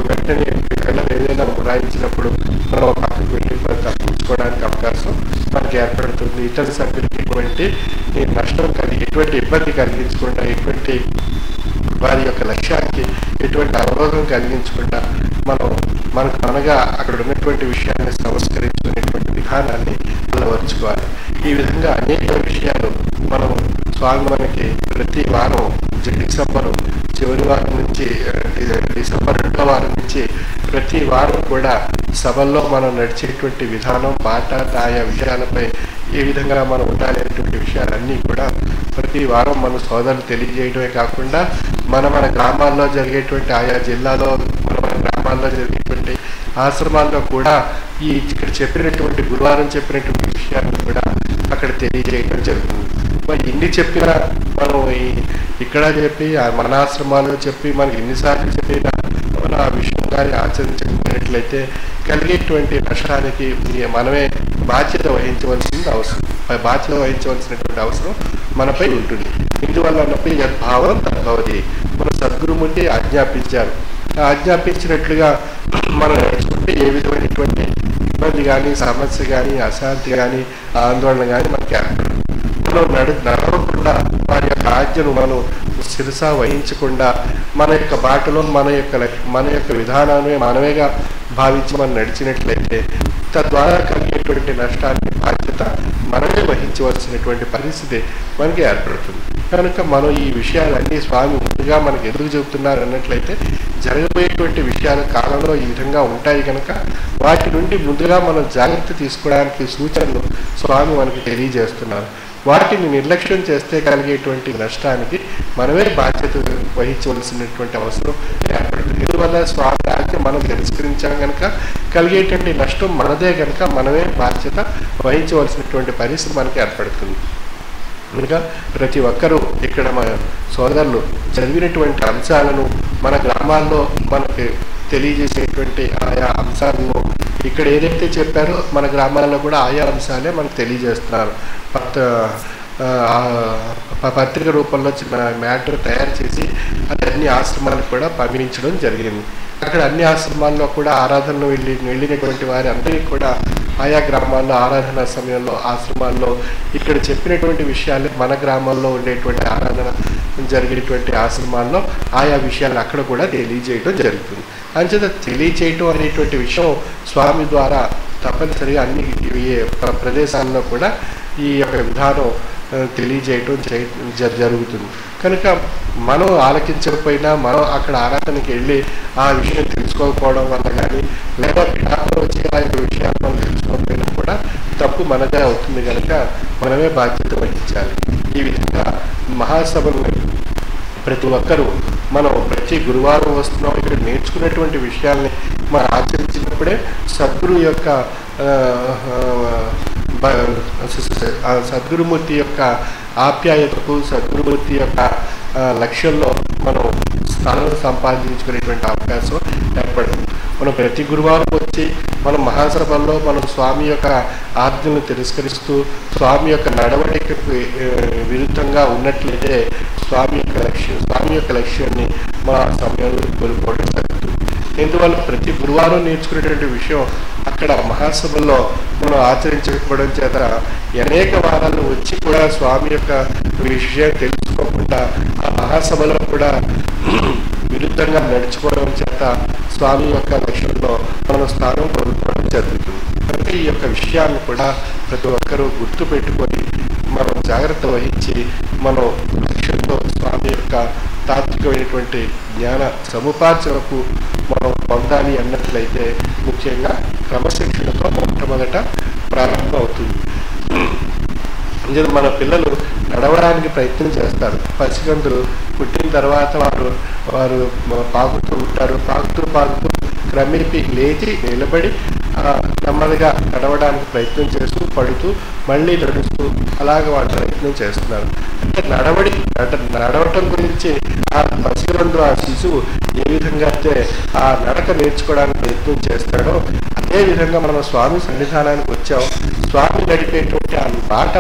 వెంటనే పిల్లలు ఏదైనా మొరాయించినప్పుడు మనం పక్కకు వెళ్ళి తప్పించుకోవడానికి అవకాశం మనకి ఏర్పడుతుంది. ఇతర సభ్యులకి ఎటువంటి నష్టం ఎటువంటి ఇబ్బంది కలిగించకుండా, ఎటువంటి వారి యొక్క లక్ష్యానికి ఎటువంటి అవరోధం కలిగించకుండా మనకు అనగా అక్కడ ఉన్నటువంటి విషయాన్ని సంస్కరించుకునేటువంటి విధానాన్ని అలవర్చుకోవాలి. ఈ విధంగా అనేక విషయాలు మనం స్వామి మనకి ప్రతి వారం డిసెంబర్ చివరి వారం నుంచి డిసెంబర్ 2వ వారం నుంచి ప్రతి వారం కూడా సభల్లో మనం నడిచేటువంటి విధానం, మాట, ఆయా విషయాలపై ఏ విధంగా మనం ఉండాలనేటువంటి విషయాలన్నీ కూడా ప్రతి వారం మన సోదరులు తెలియజేయడమే కాకుండా మన గ్రామాల్లో జరిగేటువంటి ఆయా జిల్లాలో మన గ్రామాల్లో జరిగేటువంటి ఆశ్రమాల్లో కూడా ఇక్కడ చెప్పినటువంటి గురువారం చెప్పినటువంటి విషయాలను కూడా అక్కడ తెలియజేయడం జరుగుతుంది. మరి ఇన్ని చెప్పినా మనం ఇక్కడ చెప్పి మన ఆశ్రమాల్లో చెప్పి మనకి ఎన్నిసార్లు చెప్పినా మన ఆ విషయం కానీ ఆచరించుకున్నట్లయితే కలిగేటువంటి నష్టానికి మనమే బాధ్యత వహించవలసినటువంటి అవసరం మనపై ఉంటుంది. ఇందువల్ల అన్నప్పుడు యద్భావం తద్భవతి. మన సద్గురుమూర్తి ఆజ్ఞాపించారు. ఆజ్ఞాపించినట్లుగా మనం నడుచుకుంటే ఏ విధమైనటువంటి ఇబ్బంది కానీ, సమస్య కానీ, అశాంతి కానీ, ఆందోళన కానీ మనకి మనం నడవకుండా వారి యొక్క ఆజ్ఞను మనం శిరస వహించకుండా మన యొక్క బాటలో మన యొక్క విధానాన్ని మనమేగా భావించి మనం నడిచినట్లయితే తద్వారా కలిగేటువంటి నష్టాన్ని బాధ్యత మనమే వహించవలసినటువంటి పరిస్థితి మనకి ఏర్పడుతుంది. కనుక మనం ఈ విషయాలన్నీ స్వామి ముందుగా మనకు ఎందుకు చెబుతున్నారు అన్నట్లయితే జరగబోయేటువంటి విషయాల కాలంలో ఈ విధంగా ఉంటాయి కనుక వాటి నుండి ముందుగా మనం జాగ్రత్త తీసుకోవడానికి సూచనలు స్వామి మనకి తెలియజేస్తున్నారు. వాటిని నిర్లక్ష్యం చేస్తే కలిగేటువంటి నష్టానికి మనమే బాధ్యత వహించవలసినటువంటి అవసరం ఏర్పడుతుంది. ఇందువల్ల స్వామి ఆజ్ఞ మనం తిరస్కరించాం కనుక కలిగేటువంటి నష్టం మనదే కనుక మనమే బాధ్యత వహించవలసినటువంటి పరిస్థితి మనకి ఏర్పడుతుంది. కనుక ప్రతి ఒక్కరూ ఇక్కడ మన సోదరులు చదివినటువంటి అంశాలను మన గ్రామాల్లో మనకి తెలియజేసేటువంటి ఆయా అంశాలను ఇక్కడ ఏదైతే చెప్పారో మన గ్రామాల్లో కూడా ఆయా అంశాలే మనకు తెలియజేస్తున్నారు. పత్రిక రూపంలో చిన్న మ్యాటర్ తయారు చేసి అది అన్ని ఆశ్రమాలకు కూడా పంపించడం జరిగింది. అక్కడ అన్ని ఆశ్రమాల్లో కూడా ఆరాధనలు వెళ్ళినటువంటి వారి అందరికీ కూడా ఆయా గ్రామాల్లో ఆరాధన సమయంలో ఆశ్రమాల్లో ఇక్కడ చెప్పినటువంటి విషయాలు మన గ్రామాల్లో ఉండేటువంటి ఆరాధన జరిగేటువంటి ఆశ్రమాల్లో ఆయా విషయాలు అక్కడ కూడా తెలియజేయడం జరుగుతుంది. అంచేత తెలియచేయటం అనేటువంటి విషయం స్వామి ద్వారా తప్పనిసరిగా అన్ని ప్రదేశాల్లో కూడా ఈ యొక్క విధానం తెలియజేయటం జరుగుతుంది. కనుక మనం ఆలకించకపోయినా మనం అక్కడ ఆరాధనకి వెళ్ళి ఆ విషయం తెలుసుకోకపోవడం వల్ల కానీ లేదా పిఠాపురం వచ్చి ఆ యొక్క విషయాలు మనం తెలుసుకోకపోయినా కూడా తప్పు మనదే అవుతుంది కనుక మనమే బాధ్యత వహించాలి. ఈ విధంగా మహాసభలు ప్రతి ఒక్కరూ మనం ప్రతి గురువారం వస్తున్నాం. ఇక్కడ నేర్చుకున్నటువంటి విషయాల్ని మనం ఆచరించినప్పుడే సద్గురు యొక్క సద్గురుమూర్తి యొక్క ఆప్యాయతకు సద్గురుమూర్తి యొక్క లక్ష్యంలో మనం స్థానం సంపాదించుకునేటువంటి అవకాశం ఏర్పడుతుంది. మనం ప్రతి గురువారం వచ్చి మనం మహాసభల్లో మనం స్వామి యొక్క ఆజ్ఞలను తిరస్కరిస్తూ స్వామి యొక్క నడవడికకు విరుద్ధంగా ఉన్నట్లయితే స్వామి యొక్క లక్ష్యాన్ని మన సమయంలో కోల్పోవడం జరుగుతుంది. ఇందువల్ల ప్రతి గురువారం నేర్చుకునేటువంటి విషయం అక్కడ మహాసభల్లో మనం ఆచరించకపోవడం చేత అనేక వారాలు వచ్చి కూడా స్వామి యొక్క విషయం తెలుసుకోకుండా ఆ మహాసభలో కూడా విరుద్ధంగా నడుచుకోవడం చేత స్వామి యొక్క లక్ష్యంలో మనం స్థానం కోల్పోవడం జరుగుతుంది. కనుక ఈ యొక్క విషయాన్ని కూడా ప్రతి ఒక్కరూ గుర్తు పెట్టుకొని మనం జాగ్రత్త వహించి మనం లక్ష్యంలో స్వామి యొక్క తాత్వికమైనటువంటి జ్ఞాన సముపార్జనకు మనం పొందాలి అన్నట్లయితే ముఖ్యంగా క్రమశిక్షణతో మొట్టమొదట ప్రారంభం అవుతుంది. మన పిల్లలు నడవడానికి ప్రయత్నం చేస్తారు. పసికందులు పుట్టిన తర్వాత వారు పాకుతూ ఉంటారు. పాకుతూ క్రమేపీ లేచి నిలబడి నెమ్మదిగా నడవడానికి ప్రయత్నం చేస్తూ పడుతూ మళ్ళీ నడుస్తూ అలాగే వాళ్ళు ప్రయత్నం చేస్తున్నారు. అంటే నడవటం గురించి ఆ పసికందు ఆ శిశువు ఏ విధంగా అయితే ఆ నడక నేర్చుకోవడానికి ప్రయత్నం చేస్తాడో అదే విధంగా మనం స్వామి సన్నిధానానికి వచ్చాం. స్వామి నడిపేటువంటి ఆ బాట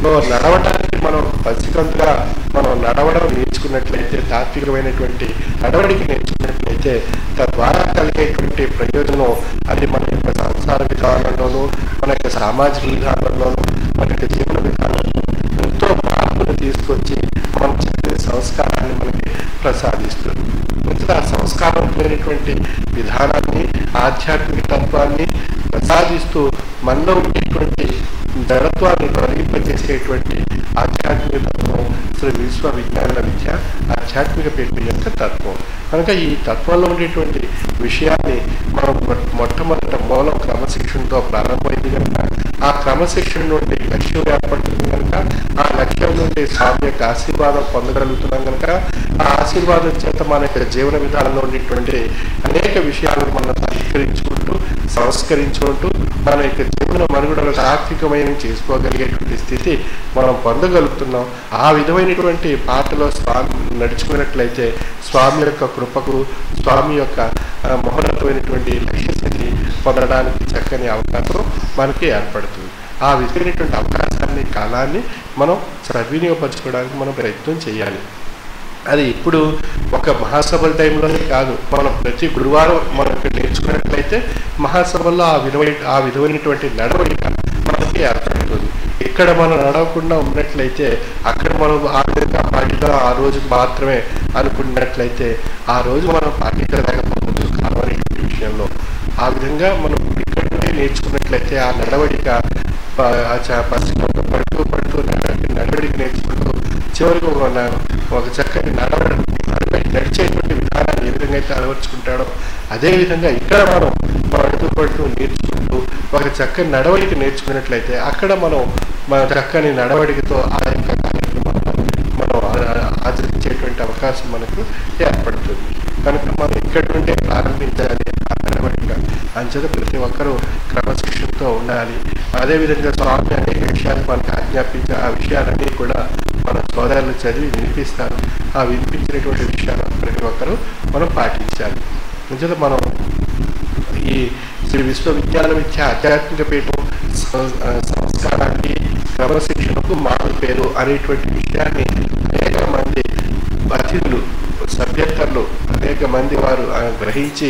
మనం నడవటానికి మనం పసికందుగా మనం నడవడం నేర్చుకున్నట్లయితే, తాత్వికమైనటువంటి నడవడికి నేర్చుకున్నట్లయితే తద్వారా కలిగేటువంటి ప్రయోజనం అది మన యొక్క సంసార విధానంలోనూ మన యొక్క సామాజిక విధానంలోనూ మన యొక్క జీవన విధానంలో ఎంతో మార్పును తీసుకొచ్చి మన చక్కని సంస్కారాన్ని మనకి ప్రసాదిస్తుంది. ఆ సంస్కారమైనటువంటి విధానాన్ని ఆధ్యాత్మిక తత్వాన్ని ప్రసాదిస్తూ మనలో ఉండేటువంటి జడత్వాన్ని తొలగింపజేసేటువంటి ఆధ్యాత్మిక తత్వం శ్రీ విశ్వవిజ్ఞాన విద్య ఆధ్యాత్మిక పీఠ యొక్క తత్వం. కనుక ఈ తత్వంలో ఉండేటువంటి విషయాన్ని మనం మొట్టమొదట మూలం క్రమశిక్షణతో ప్రారంభమైంది కనుక ఆ క్రమశిక్షణ నుండి లక్ష్యం ఏర్పడుతుంది కనుక ఆ లక్ష్యం నుండి స్వామి యొక్క ఆశీర్వాదం పొందగలుగుతున్నాం కనుక ఆ ఆశీర్వాదం చేత మన యొక్క జీవన విధానంలో ఉండేటువంటి అనేక విషయాలను మనం పరిష్కరించుకుంటూ సంస్కరించుకుంటూ మన యొక్క జీవన మనుగడలు తాత్వికమైన చేసుకోగలిగేటువంటి స్థితి మనం పొందగలుగుతున్నాం. ఆ విధమైనటువంటి పాటలో స్వామి నడుచుకున్నట్లయితే స్వామి యొక్క కృపకు స్వామి యొక్క మహోన్నతమైనటువంటి లక్ష్యస్థితి పొందడానికి చక్కని అవకాశం మనకి ఏర్పడుతుంది. ఆ విధమైనటువంటి అవకాశాన్ని కాలాన్ని మనం సద్వినియోగపరచుకోవడానికి మనం ప్రయత్నం చేయాలి. అది ఇప్పుడు ఒక మహాసభల టైంలోనే కాదు, మనం ప్రతి గురువారం మనం ఇక్కడ నేర్చుకున్నట్లయితే మహాసభల్లో ఆ విధమైనటువంటి నడవడిక మనకి ఏర్పడుతుంది. ఇక్కడ మనం నడవకుండా ఉన్నట్లయితే అక్కడ మనం ఆ విధంగా పాటిగా ఆ రోజు మాత్రమే అనుకున్నట్లయితే ఆ రోజు మనం పాటించలేకపోతుంది కావాలనేటువంటి విషయంలో. ఆ విధంగా మనం ఇక్కడే నేర్చుకున్నట్లయితే ఆ నడవడిక పడుతూ నడవడిక నేర్చుకుంటూ చివరికి ఒక చక్కని నడిచేటువంటి విధానాన్ని ఏ విధంగా అయితే అలవర్చుకుంటాడో అదేవిధంగా ఇక్కడ మనం పడుతూ నేర్చుకుంటూ ఒక చక్కని నడవడిక నేర్చుకున్నట్లయితే అక్కడ మనం మన చక్కని నడవడికతో ఆ యొక్క కార్యక్రమాలను మనం ఆచరించేటువంటి అవకాశం మనకు ఏర్పడుతుంది. కనుక మనం ఇక్కడ నుండే ప్రారంభించాలి ఆ నడవడిక. అంచేత ప్రతి ఒక్కరూ క్రమశిక్షణతో ఉండాలి. అదేవిధంగా స్వామి అనేక విషయాలు మనకు ఆజ్ఞాపించే ఆ విషయాలన్నీ కూడా మన సోదరులు చదివి వినిపిస్తారు. ఆ వినిపించినటువంటి విషయాలు ప్రతి ఒక్కరూ మనం పాటించాలి. అంచేత మనం ఈ శ్రీ విశ్వవిజ్ఞాన విద్య ఆధ్యాత్మిక పీఠం సంస్కారానికి క్రమశిక్షణకు మారు పేరు అనేటువంటి విషయాన్ని అనేక మంది అతిథులు సభ్యతలు అనేక మంది వారు గ్రహించి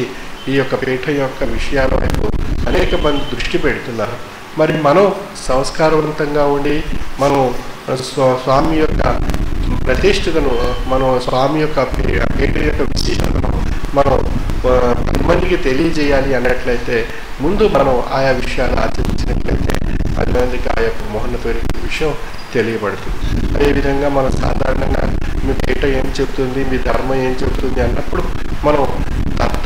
ఈ యొక్క పీఠం యొక్క విషయాల వైపు అనేక మంది దృష్టి పెడుతున్నారు. మరి మనం సంస్కారవంతంగా ఉండి మనం స్వామి యొక్క ప్రతిష్ఠతను మనం స్వామి యొక్క పీఠ యొక్క విశేషతను మనం 10 మందికి తెలియజేయాలి అన్నట్లయితే ముందు మనం ఆయా విషయాలు ఆచరించినట్లయితే 10 మందికి ఆ యొక్క మహోన్నతమైన విషయం తెలియబడుతుంది. అదేవిధంగా మనం సాధారణంగా మీ పీఠ ఏం చెప్తుంది, మీ ధర్మం ఏం చెప్తుంది అన్నప్పుడు మనం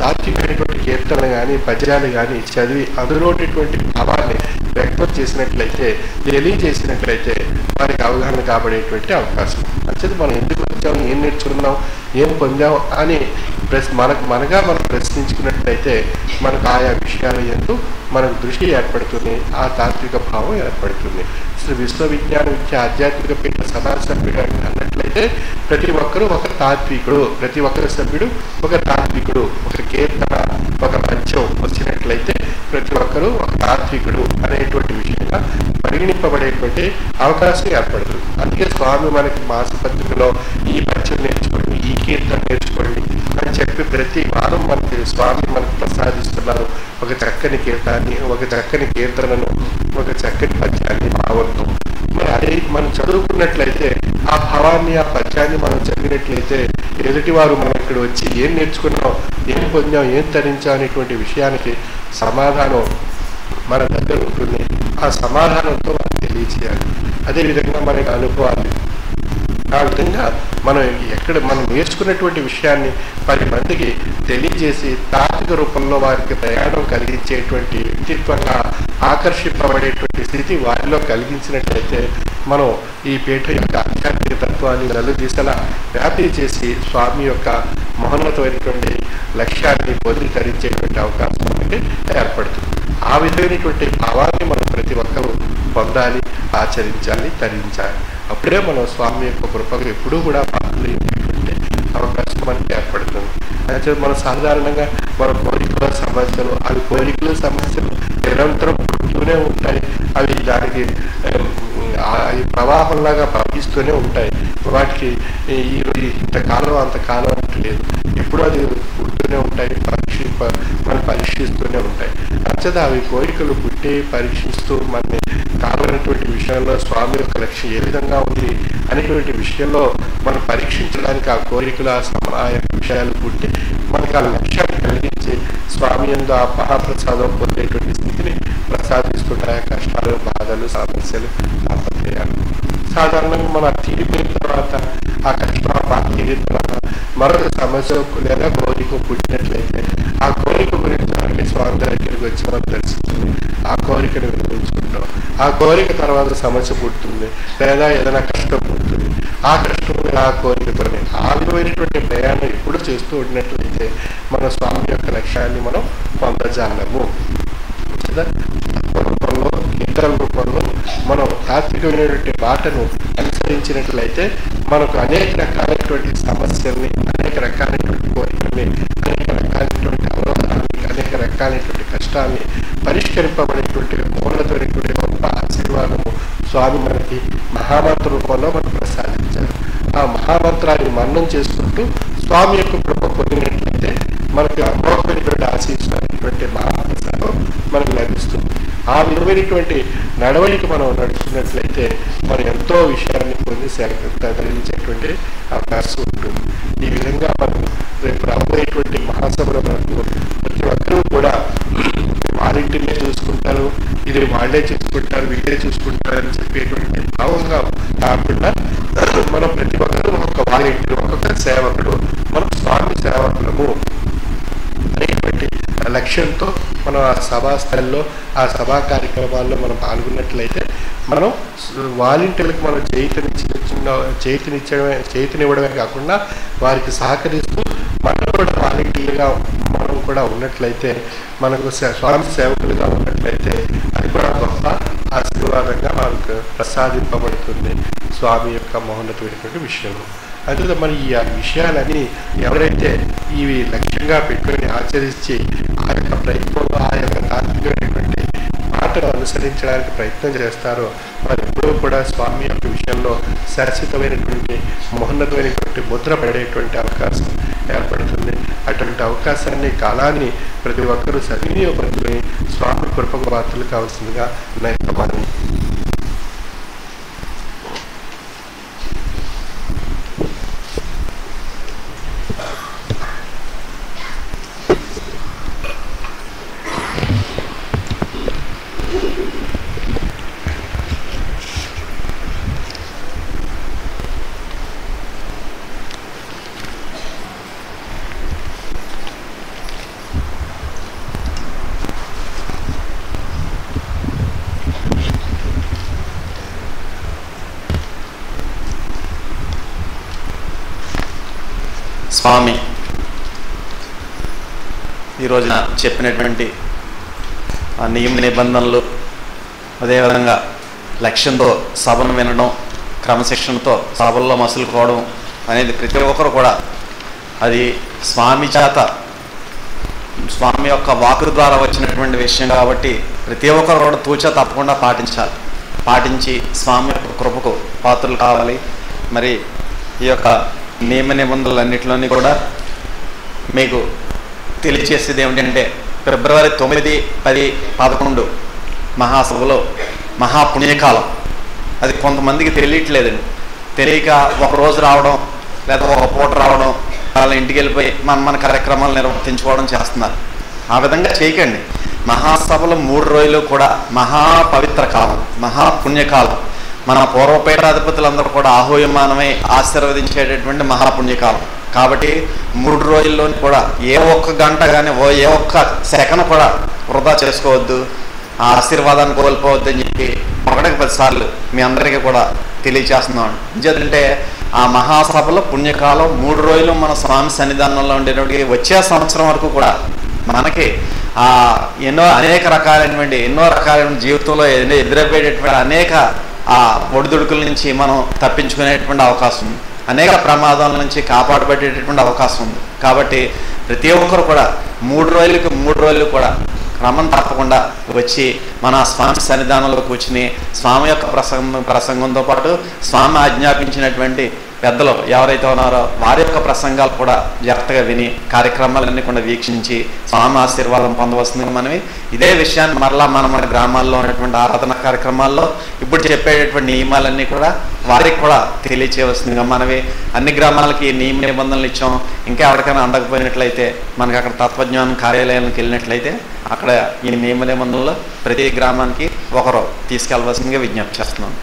తాత్వికమైనటువంటి కీర్తనలు కానీ పద్యాలు కానీ చదివి అందులోటువంటి భావాన్ని వ్యక్తం చేసినట్లయితే తెలియజేసినట్లయితే వారికి అవగాహన కాబడేటువంటి అవకాశం. అంచేది మనం ఎందుకు వచ్చాం, ఏం నేర్చుకున్నాం, ఏం పొందాం అని మనగా మనం ప్రశ్నించుకున్నట్లయితే మనకు ఆయా విషయాల యందు మనకు దృష్టి ఏర్పడుతుంది, ఆ తాత్విక భావం ఏర్పడుతుంది. శ్రీ విశ్వవిజ్ఞాన విద్య ఆధ్యాత్మిక పీఠ సభా సభ్యుడు అన్నట్లయితే ప్రతి ఒక్కరూ ఒక తాత్వికుడు, ప్రతి ఒక్కరి సభ్యుడు ఒక తాత్వికుడు. ఒక కీర్తన ఒక పద్యం వచ్చినట్లయితే ప్రతి ఒక్కరూ ఒక తాత్వికుడు అనేటువంటి విషయంగా పరిగణింపబడేటువంటి అవకాశం ఏర్పడుతుంది. అందుకే స్వామి మనకి మాసపత్రికలో ఈ పద్యం నేర్చుకోండి, ఈ కీర్తన నేర్చుకోండి అని చెప్పి ప్రతి వారం మనకి స్వామి మనకు ప్రసాదిస్తున్నారు. ఒక చక్కని కీర్తనాన్ని, ఒక చక్కని కీర్తనను, ఒక చక్కని పద్యాన్ని భావంతో మరి అదే మనం చదువుకున్నట్లయితే ఆ భావాన్ని ఆ పద్యాన్ని మనం చదివినట్లయితే ఎదుటివారు మనం ఇక్కడ వచ్చి ఏం నేర్చుకున్నాం, ఏం పొందాం, ఏం తరించాం అనేటువంటి విషయానికి సమాధానం మన దగ్గర ఉంటుంది. ఆ సమాధానంతో మనం తెలియచేయాలి. అదేవిధంగా మనకి అనుభవాలు ఆ విధంగా మనం మనం నేర్చుకున్నటువంటి విషయాన్ని 10 మందికి తెలియజేసి తాత్విక రూపంలో వారికి ప్రయాణం కలిగించేటువంటి వ్యక్తిత్వంగా ఆకర్షింపబడేటువంటి స్థితి వారిలో కలిగించినట్లయితే మనం ఈ పీఠ యొక్క ఆధ్యాత్మిక తత్వాన్ని నలుదిశలా వ్యాప్తి చేసి స్వామి యొక్క మహోన్నతమైనటువంటి లక్ష్యాన్ని పొందితరించేటువంటి అవకాశం మనకి ఏర్పడుతుంది. ఆ విధమైనటువంటి భావాన్ని మనం ప్రతి ఒక్కరూ పొందాలి, ఆచరించాలి, తరించాలి. అప్పుడే మనం స్వామి యొక్క కృపకు ఎప్పుడూ కూడా పాత్రలైనటువంటి అవకాశం మనకి ఏర్పడుతుంది. అయితే మనం సాధారణంగా మన కోరికల సమస్యలు, అవి కోరికల సమస్యలు నిరంతరం పుడుతూనే ఉంటాయి. అవి దానికి అవి ప్రవాహంలాగా ప్రవహిస్తూనే ఉంటాయి. వాటికి ఇంతకాలం అంతకాలం అంటే లేదు, ఎప్పుడు అది పుడుతూనే ఉంటాయి, మనం పరీక్షిస్తూనే ఉంటాయి. అంతేత అవి కోరికలు పుట్టి పరీక్షిస్తూ మనని కావాలనేటువంటి విషయంలో స్వామి యొక్క లక్ష్యం ఏ విధంగా ఉంది అనేటువంటి విషయంలో మనం పరీక్షించడానికి ఆ కోరికలు ఆ యొక్క విషయాలు పుట్టి మనకు ఆ లక్ష్యాన్ని కలిగించి స్వామి యందు ఆ మహాప్రసాదం పొందేటువంటి స్థితిని ప్రసాదిస్తుంటాయి. కష్టాలు, బాధలు, సమస్యలు, తాపత్రయాలు సాధారణంగా మనం తీరిపోయిన తర్వాత ఆ కష్టం బాధ తీరిన తర్వాత మరొక సమస్య లేదా కోరిక పుట్టినట్లయితే ఆ కోరిక గురించి మనకి స్వామి దగ్గరికి వచ్చి మనం దర్శిస్తుంది, ఆ కోరికను వినిపించుకుంటాం. ఆ కోరిక తర్వాత సమస్య పుడుతుంది లేదా ఏదైనా కష్టం పుడుతుంది. ఆ కష్టం ఆ కోరికతోనే ఆ విధమైనటువంటి ప్రయాణం ఎప్పుడు చేస్తూ ఉన్నట్లయితే మన స్వామి యొక్క లక్ష్యాన్ని మనం పొందజాలము. రూపంలో ఇతర రూపంలో మనం తాత్వికమైనటువంటి బాటను అనుసరించినట్లయితే మనకు అనేక రకాలైనటువంటి సమస్యల్ని, అనేక రకాలైనటువంటి కోరికల్ని, అనేక రకాలైనటువంటి అవరోధాలని, అనేక రకాలైనటువంటి కష్టాన్ని పరిష్కరింపబడేటువంటి మూలతోనేటువంటి గొప్ప ఆశీర్వాదము స్వామి మనకి మహామంత్ర రూపంలో మనకు ప్రసాదించారు. ఆ మహామంత్రాన్ని మననం చేసుకుంటూ స్వామి యొక్క కృప పొందినట్లయితే మనకు అమోఘమైనటువంటి ఆశీస్సులైనటువంటి మహాప్రసాదం మనకు లభిస్తుంది. ఆ విధమైనటువంటి నడవడిక మనం నడుస్తున్నట్లయితే మనం ఎంతో విషయాన్ని పొంది తరలించేటువంటి అవకాశం ఉంటుంది. ఈ విధంగా మనం రేపు రాబోయేటువంటి మహాసభలో మనకు ప్రతి ఒక్కరూ కూడా వారింటినే చూసుకుంటారు, ఇది వాళ్ళే చూసుకుంటారు, వీళ్ళే చూసుకుంటారు అని చెప్పేటువంటి భావంగా కాకుండా మనం ప్రతి ఒక్కరూ ఒక్కొక్క వారింటి, ఒక్కొక్క సేవకుడు, మనం స్వామి సేవకులము అనేటువంటి లక్ష్యంతో మనం ఆ సభాస్థల్లో, ఆ సభా కార్యక్రమాల్లో మనం పాల్గొన్నట్లయితే మనం వాలంటీర్లకు మనం చేతినివ్వడమే కాకుండా వారికి సహకరిస్తూ మనం కూడా వాలంటీర్గా మనం కూడా ఉన్నట్లయితే, మనకు స్వామి సేవకులుగా ఉన్నట్లయితే అది కూడా గొప్ప ఆశీర్వాదంగా మనకు ప్రసాదింపబడుతుంది స్వామి యొక్క మహోన్నతమైనటువంటి విషయం. అదే మరి ఈ విషయాలని ఎవరైతే ఇవి లక్ష్యంగా పెట్టుకుని ఆచరించి ఆ యొక్క ప్రయత్నంలో ఆ యొక్క తాత్వికమైనటువంటి మాటను అనుసరించడానికి ప్రయత్నం చేస్తారో వారు ఎప్పుడూ కూడా స్వామి యొక్క విషయంలో శాశ్వతమైనటువంటి మహోన్నతమైనటువంటి ముద్ర పడేటువంటి అవకాశం ఏర్పడుతుంది. అటువంటి అవకాశాన్ని, కాలాన్ని ప్రతి ఒక్కరూ సద్వినియోగపరుచుకొని స్వామి కృపకు పాత్రలు కావాల్సిందిగా నైతమాన్ని. స్వామి ఈ రోజున చెప్పినటువంటి ఆ నియమ నిబంధనలు, అదేవిధంగా లక్ష్యంతో సభను వినడం, క్రమశిక్షణతో సభల్లో మసులుకోవడం అనేది ప్రతి ఒక్కరు కూడా అది స్వామి చేత, స్వామి యొక్క వాకు ద్వారా వచ్చినటువంటి విషయం కాబట్టి ప్రతి ఒక్కరు కూడా తూచా తప్పకుండా పాటించాలి. పాటించి స్వామి యొక్క కృపకు పాత్రలు కావాలి. మరి ఈ యొక్క నియమ నిబంధనలన్నింటిలోని కూడా మీకు తెలియచేసేది ఏమిటంటే ఫిబ్రవరి 9, 10, 11 మహాసభలో మహాపుణ్యకాలం. అది కొంతమందికి తెలియట్లేదండి. తెలియక ఒకరోజు రావడం లేదా ఒక పూట రావడం, వాళ్ళ ఇంటికి వెళ్ళిపోయి మన కార్యక్రమాలు నిర్వర్తించుకోవడం చేస్తున్నారు. ఆ విధంగా చేయకండి. మహాసభలు 3 రోజులు కూడా మహాపవిత్ర కాలం, మహాపుణ్యకాలం. మన పూర్వపీఠాధిపతులందరూ కూడా ఆహ్వానమై ఆశీర్వదించేటటువంటి మహాపుణ్యకాలం. కాబట్టి 3 రోజుల్లో కూడా ఏ ఒక్క గంట కానీ ఏ ఒక్క సెకండ్ కూడా వృధా చేసుకోవద్దు, ఆ ఆశీర్వాదాన్ని కోల్పోవద్దు అని చెప్పి ఒకటికి 10 సార్లు మీ అందరికీ కూడా తెలియచేస్తున్నాం. ఎందుకంటే ఆ మహాసభలో పుణ్యకాలం 3 రోజులు మన స్వామి సన్నిధానంలో ఉండేటువంటి వచ్చే సంవత్సరం వరకు కూడా మనకి అనేక రకాలైన జీవితంలో ఎదురయ్యేటువంటి అనేక ఒడిదుడుకుల నుంచి మనం తప్పించుకునేటువంటి అవకాశం ఉంది. అనేక ప్రమాదాల నుంచి కాపాడబడేటటువంటి అవకాశం ఉంది. కాబట్టి ప్రతి ఒక్కరు కూడా 3 రోజులు కూడా క్రమం తప్పకుండా వచ్చి మన స్వామి సన్నిధానంలో కూర్చుని స్వామి యొక్క ప్రసంగంతో పాటు స్వామి ఆజ్ఞాపించినటువంటి పెద్దలు ఎవరైతే ఉన్నారో వారి యొక్క ప్రసంగాలు కూడా జాగ్రత్తగా విని కార్యక్రమాలన్నీ కూడా వీక్షించి స్వామి ఆశీర్వాదం పొందవలసిందిగా మనవి. ఇదే విషయాన్ని మరలా మన గ్రామాల్లో ఉన్నటువంటి ఆరాధన కార్యక్రమాల్లో ఇప్పుడు చెప్పేటటువంటి నియమాలన్నీ కూడా వారికి కూడా తెలియచేయవలసిందిగా మనవి. అన్ని గ్రామాలకి నియమ నిబంధనలు ఇచ్చాం. ఇంకా ఎవరికైనా అందకపోయినట్లయితే మనకి అక్కడ తత్వజ్ఞానం కార్యాలయానికి వెళ్ళినట్లయితే అక్కడ ఈ నియమ నిబంధనలు ప్రతి గ్రామానికి ఒకరు తీసుకెళ్లవలసిందిగా విజ్ఞప్తి చేస్తున్నాం.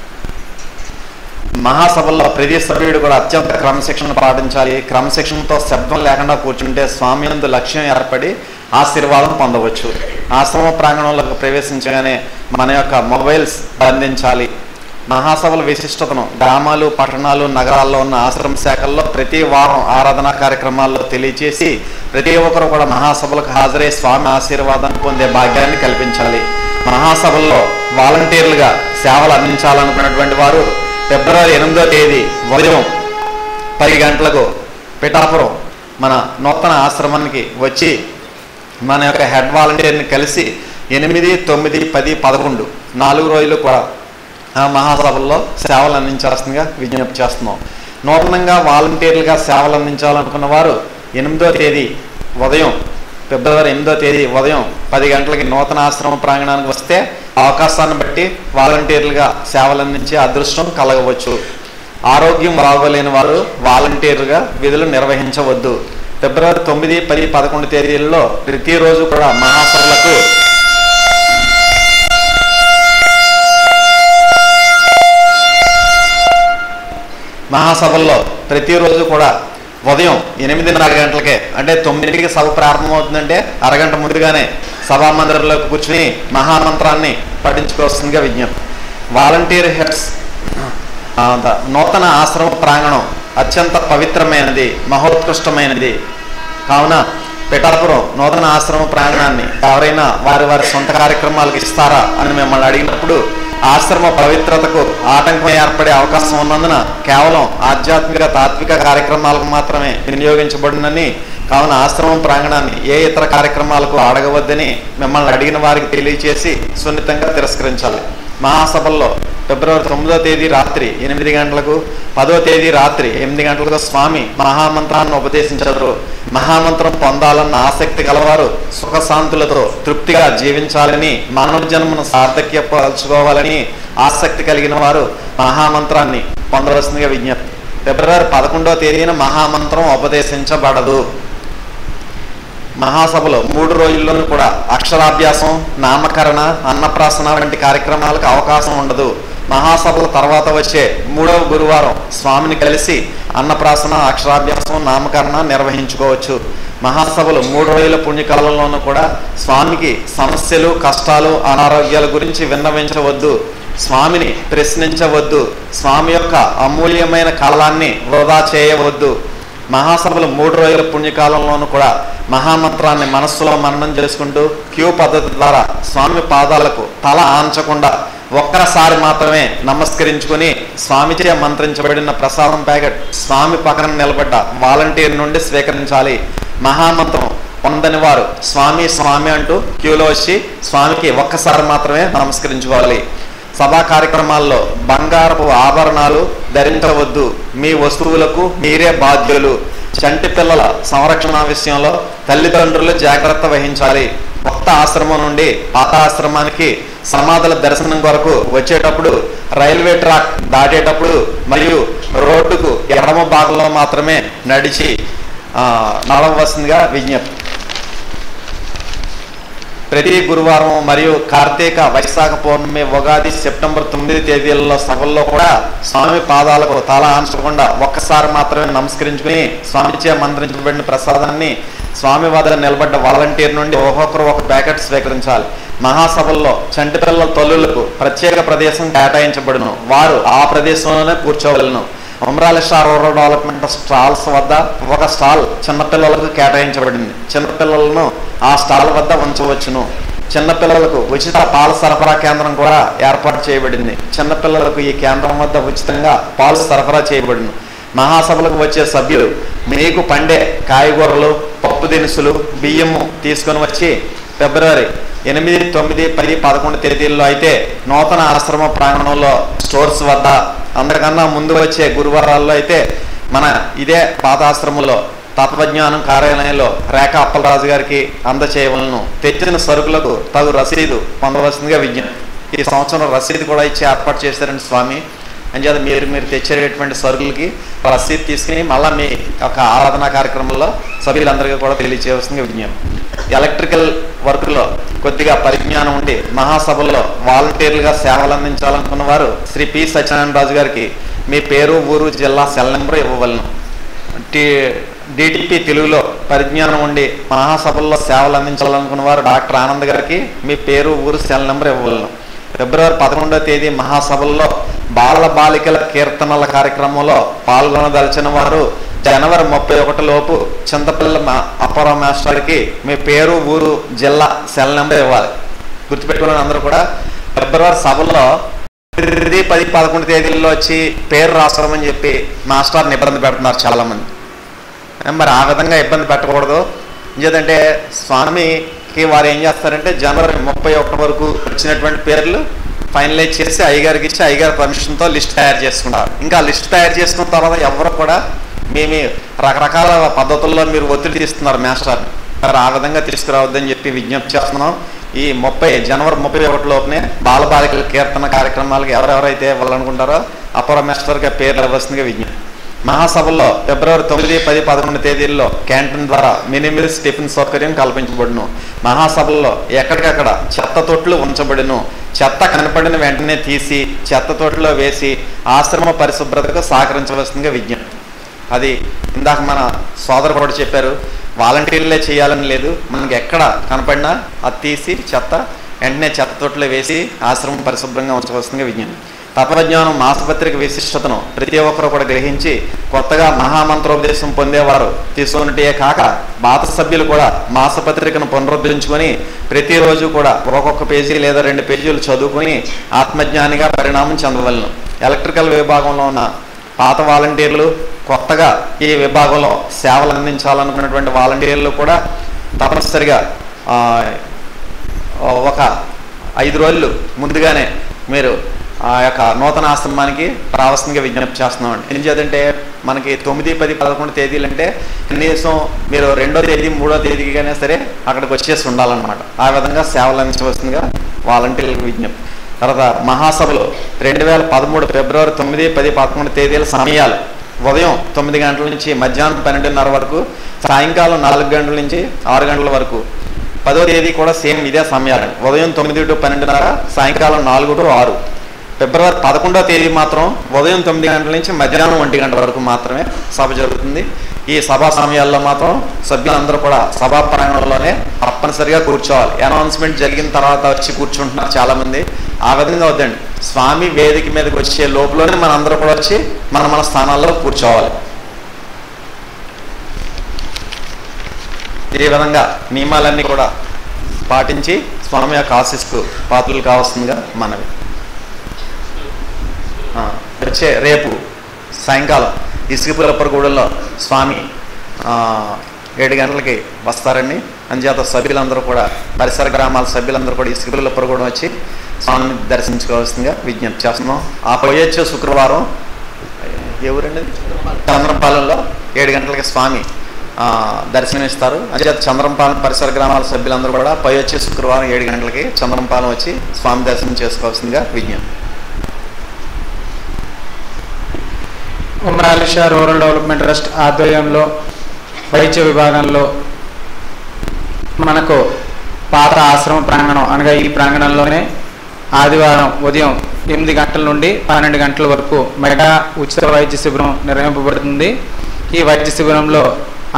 మహాసభల్లో ప్రతి సభ్యుడు కూడా అత్యంత క్రమశిక్షణ పాటించాలి. క్రమశిక్షణతో శబ్దం లేకుండా కూర్చుంటే స్వామి యందు లక్ష్యం ఏర్పడి ఆశీర్వాదం పొందవచ్చు. ఆశ్రమ ప్రాంగణంలోకి ప్రవేశించగానే మన యొక్క మొబైల్స్ బంధించాలి. మహాసభల విశిష్టతను గ్రామాలు, పట్టణాలు, నగరాల్లో ఉన్న ఆశ్రమ శాఖల్లో ప్రతి వారం ఆరాధనా కార్యక్రమాల్లో తెలియచేసి ప్రతి ఒక్కరు కూడా మహాసభలకు హాజరై స్వామి ఆశీర్వాదాన్ని పొందే భాగ్యాన్ని కల్పించాలి. మహాసభల్లో వాలంటీర్లుగా సేవలు అందించాలనుకున్నటువంటి వారు ఫిబ్రవరి 8వ తేదీ ఉదయం 10 గంటలకు పిఠాపురం మన నూతన ఆశ్రమానికి వచ్చి మన యొక్క హెడ్ వాలంటీర్ని కలిసి 8, 9, 10, 11 4 రోజులు కూడా మహాసభల్లో సేవలు అందించాల్సిందిగా విజ్ఞప్తి చేస్తున్నాం. నూతనంగా వాలంటీర్లుగా సేవలు అందించాలనుకున్న వారు 8వ తేదీ ఉదయం ఫిబ్రవరి 8వ తేదీ ఉదయం 10 గంటలకి నూతన ఆశ్రమ ప్రాంగణానికి వస్తే అవకాశాన్ని బట్టి వాలంటీర్లుగా సేవలు అందించే అదృష్టం కలగవచ్చు. ఆరోగ్యం బాగోలేని వారు వాలంటీర్లుగా విధులు నిర్వహించవద్దు. ఫిబ్రవరి 9, 10, 11 తేదీల్లో ప్రతిరోజు కూడా మహాసభల్లో ప్రతిరోజు కూడా ఉదయం 8:30 గంటలకే అంటే 9కి సభ ప్రారంభమవుతుందంటే అరగంట ముందుగానే సభా మందిరంలోకి కూర్చుని మహామంత్రాన్ని పఠించుకోవాల్సిందిగా విజ్ఞప్తి. వాలంటీర్ హెడ్స్ నూతన ఆశ్రమ ప్రాంగణం అత్యంత పవిత్రమైనది, మహోత్కృష్టమైనది. కావున పిఠాపురం నూతన ఆశ్రమ ప్రాంగణాన్ని ఎవరైనా వారి సొంత కార్యక్రమాలకు ఇస్తారా అని మిమ్మల్ని అడిగినప్పుడు ఆశ్రమ పవిత్రతకు ఆటంకం ఏర్పడే అవకాశం ఉన్నందున కేవలం ఆధ్యాత్మిక తాత్విక కార్యక్రమాలకు మాత్రమే వినియోగించబడునని, కావున ఆశ్రమం ప్రాంగణాన్ని ఏ ఇతర కార్యక్రమాలకు అడగవద్దని మిమ్మల్ని అడిగిన వారికి తెలియచేసి సున్నితంగా తిరస్కరించాలి. మహాసభల్లో ఫిబ్రవరి 9వ తేదీ రాత్రి 8 గంటలకు, 10వ తేదీ రాత్రి 8 గంటలకు స్వామి మహామంత్రాన్ని ఉపదేశించారు. మహామంత్రం పొందాలన్న ఆసక్తి గలవారు సుఖశాంతులతో తృప్తిగా జీవించాలని, మానవ జన్మను సార్థక్యపరచుకోవాలని ఆసక్తి కలిగిన వారు మహామంత్రాన్ని పొందవలసిందిగా విజ్ఞప్తి. ఫిబ్రవరి 11వ తేదీన మహామంత్రం ఉపదేశించబడదు. మహాసభలో 3 రోజుల్లోనూ కూడా అక్షరాభ్యాసం, నామకరణ, అన్నప్రాసన వంటి కార్యక్రమాలకు అవకాశం ఉండదు. మహాసభల తర్వాత వచ్చే 3వ గురువారం స్వామిని కలిసి అన్నప్రాసన, అక్షరాభ్యాసం, నామకరణ నిర్వహించుకోవచ్చు. మహాసభలు 3 రోజుల పుణ్యకాలంలోనూ కూడా స్వామికి సమస్యలు, కష్టాలు, అనారోగ్యాల గురించి విన్నవించవద్దు. స్వామిని ప్రశ్నించవద్దు. స్వామి యొక్క అమూల్యమైన కాలాన్ని వృధా చేయవద్దు. మహాసభలు 3 రోజుల పుణ్యకాలంలోనూ కూడా మహామంత్రాన్ని మనస్సులో మననం చేసుకుంటూ క్యూ పద్ధతి ద్వారా స్వామి పాదాలకు తల ఆంచకుండా ఒక్కసారి మాత్రమే నమస్కరించుకుని స్వామిచే మంత్రించబడిన ప్రసాదం ప్యాకెట్ స్వామి పక్కన నిలబడ్డ వాలంటీర్ నుండి స్వీకరించాలి. మహామంత్రం పొందని వారు స్వామి స్వామి అంటూ క్యూలో వచ్చి స్వామికి ఒక్కసారి మాత్రమే నమస్కరించుకోవాలి. సభా కార్యక్రమాల్లో బంగారపు ఆభరణాలు ధరించవద్దు. మీ వస్తువులకు మీరే బాధ్యులు. చంటి పిల్లల సంరక్షణ విషయంలో తల్లిదండ్రులు జాగ్రత్త వహించాలి. కొత్త ఆశ్రమం నుండి పాత ఆశ్రమానికి సమాధుల దర్శనం కొరకు వచ్చేటప్పుడు, రైల్వే ట్రాక్ దాటేటప్పుడు మరియు రోడ్డుకు ఎడమ భాగంలో మాత్రమే నడవలసిందిగా విజ్ఞప్తి. ప్రతి గురువారం మరియు కార్తీక, వైశాఖ పౌర్ణమి, ఉగాది, సెప్టెంబర్ 9 తేదీలలో సభల్లో కూడా స్వామి పాదాలకు తల ఆంచకుండా ఒక్కసారి మాత్రమే నమస్కరించుకుని స్వామిచే మంత్రించబడిన ప్రసాదాన్ని స్వామి వద్ద నిలబడ్డ వాలంటీర్ నుండి ఒక్కొక్కరు ఒక ప్యాకెట్ స్వీకరించాలి. మహాసభల్లో చంటి పిల్లల తల్లులకు ప్రత్యేక ప్రదేశం కేటాయించబడును. వారు ఆ ప్రదేశంలోనే కూర్చోవలను. ఉమ్రాలి స్టార్ రూరల్ డెవలప్మెంట్ స్టాల్స్ వద్ద ఒక స్టాల్ చిన్నపిల్లలకు కేటాయించబడింది. చిన్నపిల్లలను ఆ స్టాల్ వద్ద ఉంచవచ్చును. చిన్నపిల్లలకు ఉచిత పాల సరఫరా కేంద్రం కూడా ఏర్పాటు చేయబడింది. చిన్నపిల్లలకు ఈ కేంద్రం వద్ద ఉచితంగా పాలు సరఫరా చేయబడింది. మహాసభలకు వచ్చే సభ్యులు మీకు పండే కాయగూరలు, పప్పు దినుసులు, బియ్యము తీసుకొని వచ్చి ఫిబ్రవరి 8, 9, 10, 11 తేదీల్లో అయితే నూతన ఆశ్రమ ప్రాంగణంలో స్టోర్స్ వద్ద, అందరికన్నా ముందు వచ్చే గురువారాల్లో అయితే మన ఇదే పాత ఆశ్రమంలో తత్వజ్ఞానం కార్యాలయంలో రేఖ అప్పలరాజు గారికి అందచేయవలను. తెచ్చిన సరుకులకు తగు రసీదు పొందవలసిందిగా విజ్ఞప్తి. ఈ సంవత్సరం రసీదు కూడా ఇచ్చి ఏర్పాటు చేశారండి స్వామి. అంచేత మీరు తెచ్చేటటువంటి సరుకులకి రసీదు తీసుకుని మళ్ళీ మీ యొక్క ఆరాధనా కార్యక్రమంలో సభ్యులందరికీ కూడా తెలియచేయవలసిందిగా విజ్ఞప్తి. ఎలక్ట్రికల్ వర్క్లో కొద్దిగా పరిజ్ఞానం ఉండి మహాసభల్లో వాలంటీర్లుగా సేవలు అందించాలనుకున్న వారు శ్రీ పి సత్యనారాయణ రాజు గారికి మీ పేరు, ఊరు, జిల్లా, సెల్ నెంబర్ ఇవ్వవలను. డిటిపి తెలుగులో పరిజ్ఞానం ఉండి మహాసభల్లో సేవలు అందించాలనుకున్న వారు డాక్టర్ ఆనంద్ గారికి మీ పేరు, ఊరు, సెల్ నెంబర్ ఇవ్వవలను. ఫిబ్రవరి 11వ తేదీ మహాసభల్లో బాల బాలికల కీర్తనల కార్యక్రమంలో పాల్గొనదలిచిన వారు జనవరి 31 లోపు చింతపల్లి అప్పారావు మాస్టర్కి మీ పేరు, ఊరు, జిల్లా, సెల్ నెంబర్ ఇవ్వాలి. గుర్తుపెట్టుకున్న అందరూ కూడా ఫిబ్రవరి సభల్లో 10, 11 తేదీల్లో వచ్చి పేరు రాసుకోమని చెప్పి మాస్టర్ని ఇబ్బంది పెడుతున్నారు చాలామంది. మరి ఆ విధంగా ఇబ్బంది పెట్టకూడదు. ఎందుకంటే స్వామికి వారు ఏం చేస్తారంటే జనవరి 31 వరకు వచ్చినటువంటి పేర్లు ఫైనలైజ్ చేసి అయ్యగారికి ఇచ్చి అయ్యగారి పర్మిషన్తో లిస్ట్ తయారు చేసుకుంటారు. ఇంకా లిస్ట్ తయారు చేసుకున్న తర్వాత ఎవరు కూడా మీ రకరకాల పద్ధతుల్లో మీరు ఒత్తిడి తీస్తున్నారు మాస్టర్ని. మరి ఆ విధంగా తీసుకురావద్దని చెప్పి విజ్ఞప్తి చేస్తున్నాం. ఈ జనవరి 31 లోపునే బాలబాలికల కీర్తన కార్యక్రమాలకు ఎవరెవరైతే వెళ్ళాలనుకుంటారో అప్పారావు మాస్టర్కి పేర్లు ఇవ్వాల్సిందిగా విజ్ఞప్తి. మహాసభల్లో ఫిబ్రవరి 9, 10, 11 తేదీల్లో క్యాంటీన్ ద్వారా మినిమిల్స్ టిఫిన్ సౌకర్యం కల్పించబడును. మహాసభల్లో ఎక్కడికక్కడ చెత్త తొట్లు ఉంచబడును. చెత్త కనపడిన వెంటనే తీసి చెత్త తొట్టులో వేసి ఆశ్రమ పరిశుభ్రతకు సహకరించవలసిందిగా విజ్ఞప్తి. అది ఇందాక మన సోదరు కూడా చెప్పారు, వాలంటీర్లే చేయాలని లేదు. మనకి ఎక్కడ కనపడినా అది తీసి చెత్త వెంటనే చెత్త తొట్టులో వేసి ఆశ్రమం పరిశుభ్రంగా ఉంచవలసిందిగా విజ్ఞప్తి. తత్వజ్ఞానం మాసపత్రిక విశిష్టతను ప్రతి ఒక్కరు కూడా గ్రహించి కొత్తగా మహామంత్రోపదేశం పొందేవారు తీసుకున్నట్టే కాక పాత సభ్యులు కూడా మాసపత్రికను పునరుద్ధరించుకొని ప్రతిరోజు కూడా ఒక్కొక్క పేజీ లేదా 2 పేజీలు చదువుకొని ఆత్మజ్ఞానిగా పరిణామం చెందవలను. ఎలక్ట్రికల్ విభాగంలో ఉన్న పాత వాలంటీర్లు, కొత్తగా ఈ విభాగంలో సేవలు అందించాలనుకున్నటువంటి వాలంటీర్లు కూడా తప్పనిసరిగా ఒక 5 రోజులు ముందుగానే మీరు ఆ యొక్క నూతన ఆశ్రమానికి రావాల్సిందిగా విజ్ఞప్తి చేస్తున్నామండి. ఏం చేద్దంటే మనకి 9, 10, 11 తేదీలు అంటే కనీసం మీరు 2వ తేదీ 3వ తేదీకైనా సరే అక్కడికి వచ్చేసి ఉండాలన్నమాట. ఆ విధంగా సేవలు అందించవలసిందిగా వాలంటీర్లకు విజ్ఞప్తి. తర్వాత మహాసభలు 2013 ఫిబ్రవరి 9, 10, 11 తేదీల సమయాలు ఉదయం 9 గంటల నుంచి మధ్యాహ్నం 12:30 వరకు, సాయంకాలం 4 గంటల నుంచి 6 గంటల వరకు. 10వ తేదీ కూడా సేమ్ ఇదే సమయాలు, ఉదయం 9 to 12:30, సాయంకాలం 4 to 6. ఫిబ్రవరి 11వ తేదీ మాత్రం ఉదయం 9 గంటల నుంచి మధ్యాహ్నం 1 గంట వరకు మాత్రమే సభ జరుగుతుంది. ఈ సభా సమయాల్లో మాత్రం సభ్యులందరూ కూడా సభా ప్రాంగణంలోనే తప్పనిసరిగా కూర్చోవాలి. అనౌన్స్మెంట్ జరిగిన తర్వాత వచ్చి కూర్చుంటున్నారు చాలామంది. ఆ విధంగా వద్దండి. స్వామి వేదిక మీదకి వచ్చే లోపలనే మనందరూ కూడా వచ్చి మన స్థానాల్లో కూర్చోవాలి. ఈ విధంగా నియమాలన్నీ కూడా పాటించి స్వామి యొక్క ఆశీస్సుకు పాత్రలు కావాల్సిందిగా మనవి. వచ్చే రేపు సాయంకాలం ఇసుకపురప్పరగూడెంలో స్వామి 7 గంటలకి వస్తారండి. అంచేత సభ్యులందరూ కూడా పరిసర గ్రామాల సభ్యులందరూ కూడా ఇసుకపురప్పరగూడెం వచ్చి స్వామిని దర్శించుకోవాల్సిందిగా విజ్ఞప్తి చేస్తున్నాం. ఆ పోయొచ్చే శుక్రవారం ఎవరండి చంద్రంపాలెంలో 7 గంటలకి స్వామి దర్శనమిస్తారు. అంచేత చంద్రంపాలెం పరిసర గ్రామాల సభ్యులందరూ కూడా పోయొచ్చే శుక్రవారం 7 గంటలకి చంద్రంపాలెం వచ్చి స్వామి దర్శనం చేసుకోవాల్సిందిగా విజ్ఞప్తి. ఉమ్రాలి షా రూరల్ డెవలప్మెంట్ ట్రస్ట్ ఆధ్వర్యంలో వైద్య విభాగంలో మనకు పాత ఆశ్రమ ప్రాంగణం అనగా ఈ ప్రాంగణంలోనే ఆదివారం ఉదయం 8 గంటల నుండి 12 గంటల వరకు మెగా ఉచిత వైద్య శిబిరం నిర్వహింపబడుతుంది. ఈ వైద్య శిబిరంలో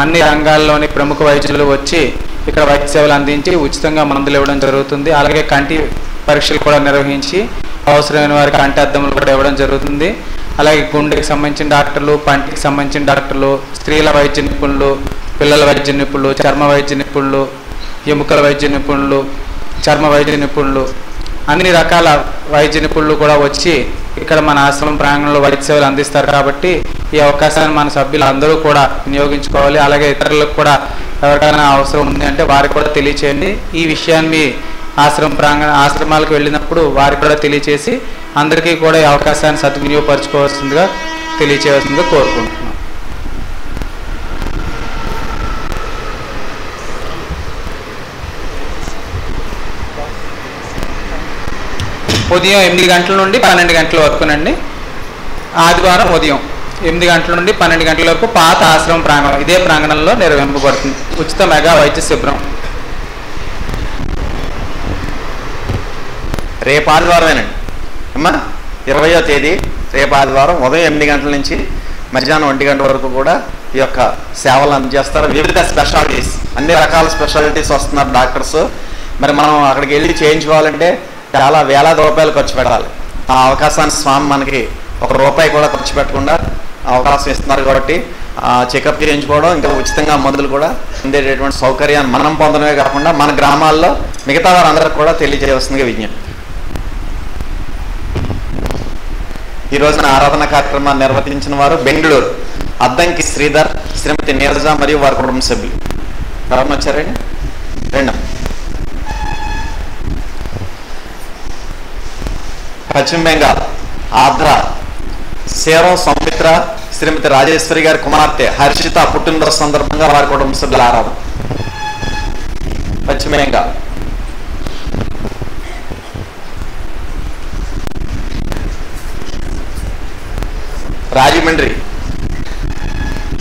అన్ని రంగాల్లోని ప్రముఖ వైద్యులు వచ్చి ఇక్కడ వైద్య సేవలు అందించి ఉచితంగా మందులు ఇవ్వడం జరుగుతుంది. అలాగే కంటి పరీక్షలు కూడా నిర్వహించి అవసరమైన వారికి కంటి అద్దములు కూడా ఇవ్వడం జరుగుతుంది. అలాగే గుండెకి సంబంధించిన డాక్టర్లు, పంటికి సంబంధించిన డాక్టర్లు, స్త్రీల వైద్య నిపుణులు, పిల్లల వైద్య నిపుణులు, చర్మ వైద్య నిపుణులు, ఎముకల వైద్య నిపుణులు, చర్మ వైద్య నిపుణులు, అన్ని రకాల వైద్య నిపుణులు కూడా వచ్చి ఇక్కడ మన ఆశ్రమం ప్రాంగణంలో వైద్య సేవలు అందిస్తారు. కాబట్టి ఈ అవకాశాన్ని మన సభ్యులు అందరూ కూడా వినియోగించుకోవాలి. అలాగే ఇతరులకు కూడా ఎవరికైనా అవసరం ఉంది అంటే వారికి కూడా తెలియచేయండి. ఈ విషయాన్ని ఆశ్రమాలకు వెళ్ళినప్పుడు వారికి కూడా తెలియచేసి అందరికీ కూడా ఈ అవకాశాన్ని సద్వినియోగపరచుకోవాల్సిందిగా తెలియచేయవలసిందిగా కోరుకుంటున్నాం. ఉదయం 8 గంటల నుండి 12 గంటల వరకునండి. ఆదివారం ఉదయం 8 గంటల నుండి 12 గంటల వరకు పాత ఆశ్రమం ప్రాంగణం ఇదే ప్రాంగణంలో నిర్వహింపబడుతుంది. ఉచిత మెగా వైద్య శిబిరం రేపు ఆదివారమేనండి అమ్మా, 20వ తేదీ రేపు ఆదివారం ఉదయం 8 గంటల నుంచి మధ్యాహ్నం 1 గంట వరకు కూడా ఈ యొక్క సేవలు అందజేస్తారు. వివిధ స్పెషాలిటీస్, అన్ని రకాల స్పెషాలిటీస్ వస్తున్నారు డాక్టర్స్. మరి మనం అక్కడికి వెళ్ళి చేయించుకోవాలంటే చాలా వేలాది రూపాయలు ఖర్చు పెట్టాలి. ఆ అవకాశాన్ని స్వామి మనకి ₹1 కూడా ఖర్చు పెట్టకుండా అవకాశం ఇస్తున్నారు. కాబట్టి చెకప్ చేయించుకోవడం, ఇంకా ఉచితంగా మందులు కూడా ఉండేటటువంటి సౌకర్యాన్ని మనం పొందడమే కాకుండా మన గ్రామాల్లో మిగతా వారందరికీ కూడా తెలియజేయవలసిందిగా విజ్ఞప్తి. ఈ రోజున ఆరాధన కార్యక్రమాన్ని నిర్వహించిన వారు బెంగళూరు అద్దంకి శ్రీధర్, శ్రీమతి నీరజ మరియు వారి కుటుంబ సభ్యులు. ఎవరన్నా వచ్చారండి? రెండు. పశ్చిమ బెంగాల్ ఆంధ్ర సేరం సౌమిత్ర, శ్రీమతి రాజేశ్వరి గారి కుమార్తె హర్షిత పుట్టినరోజు సందర్భంగా వారి కుటుంబ సభ్యుల ఆరాధన. పశ్చిమ బెంగాల్. రాజమండ్రి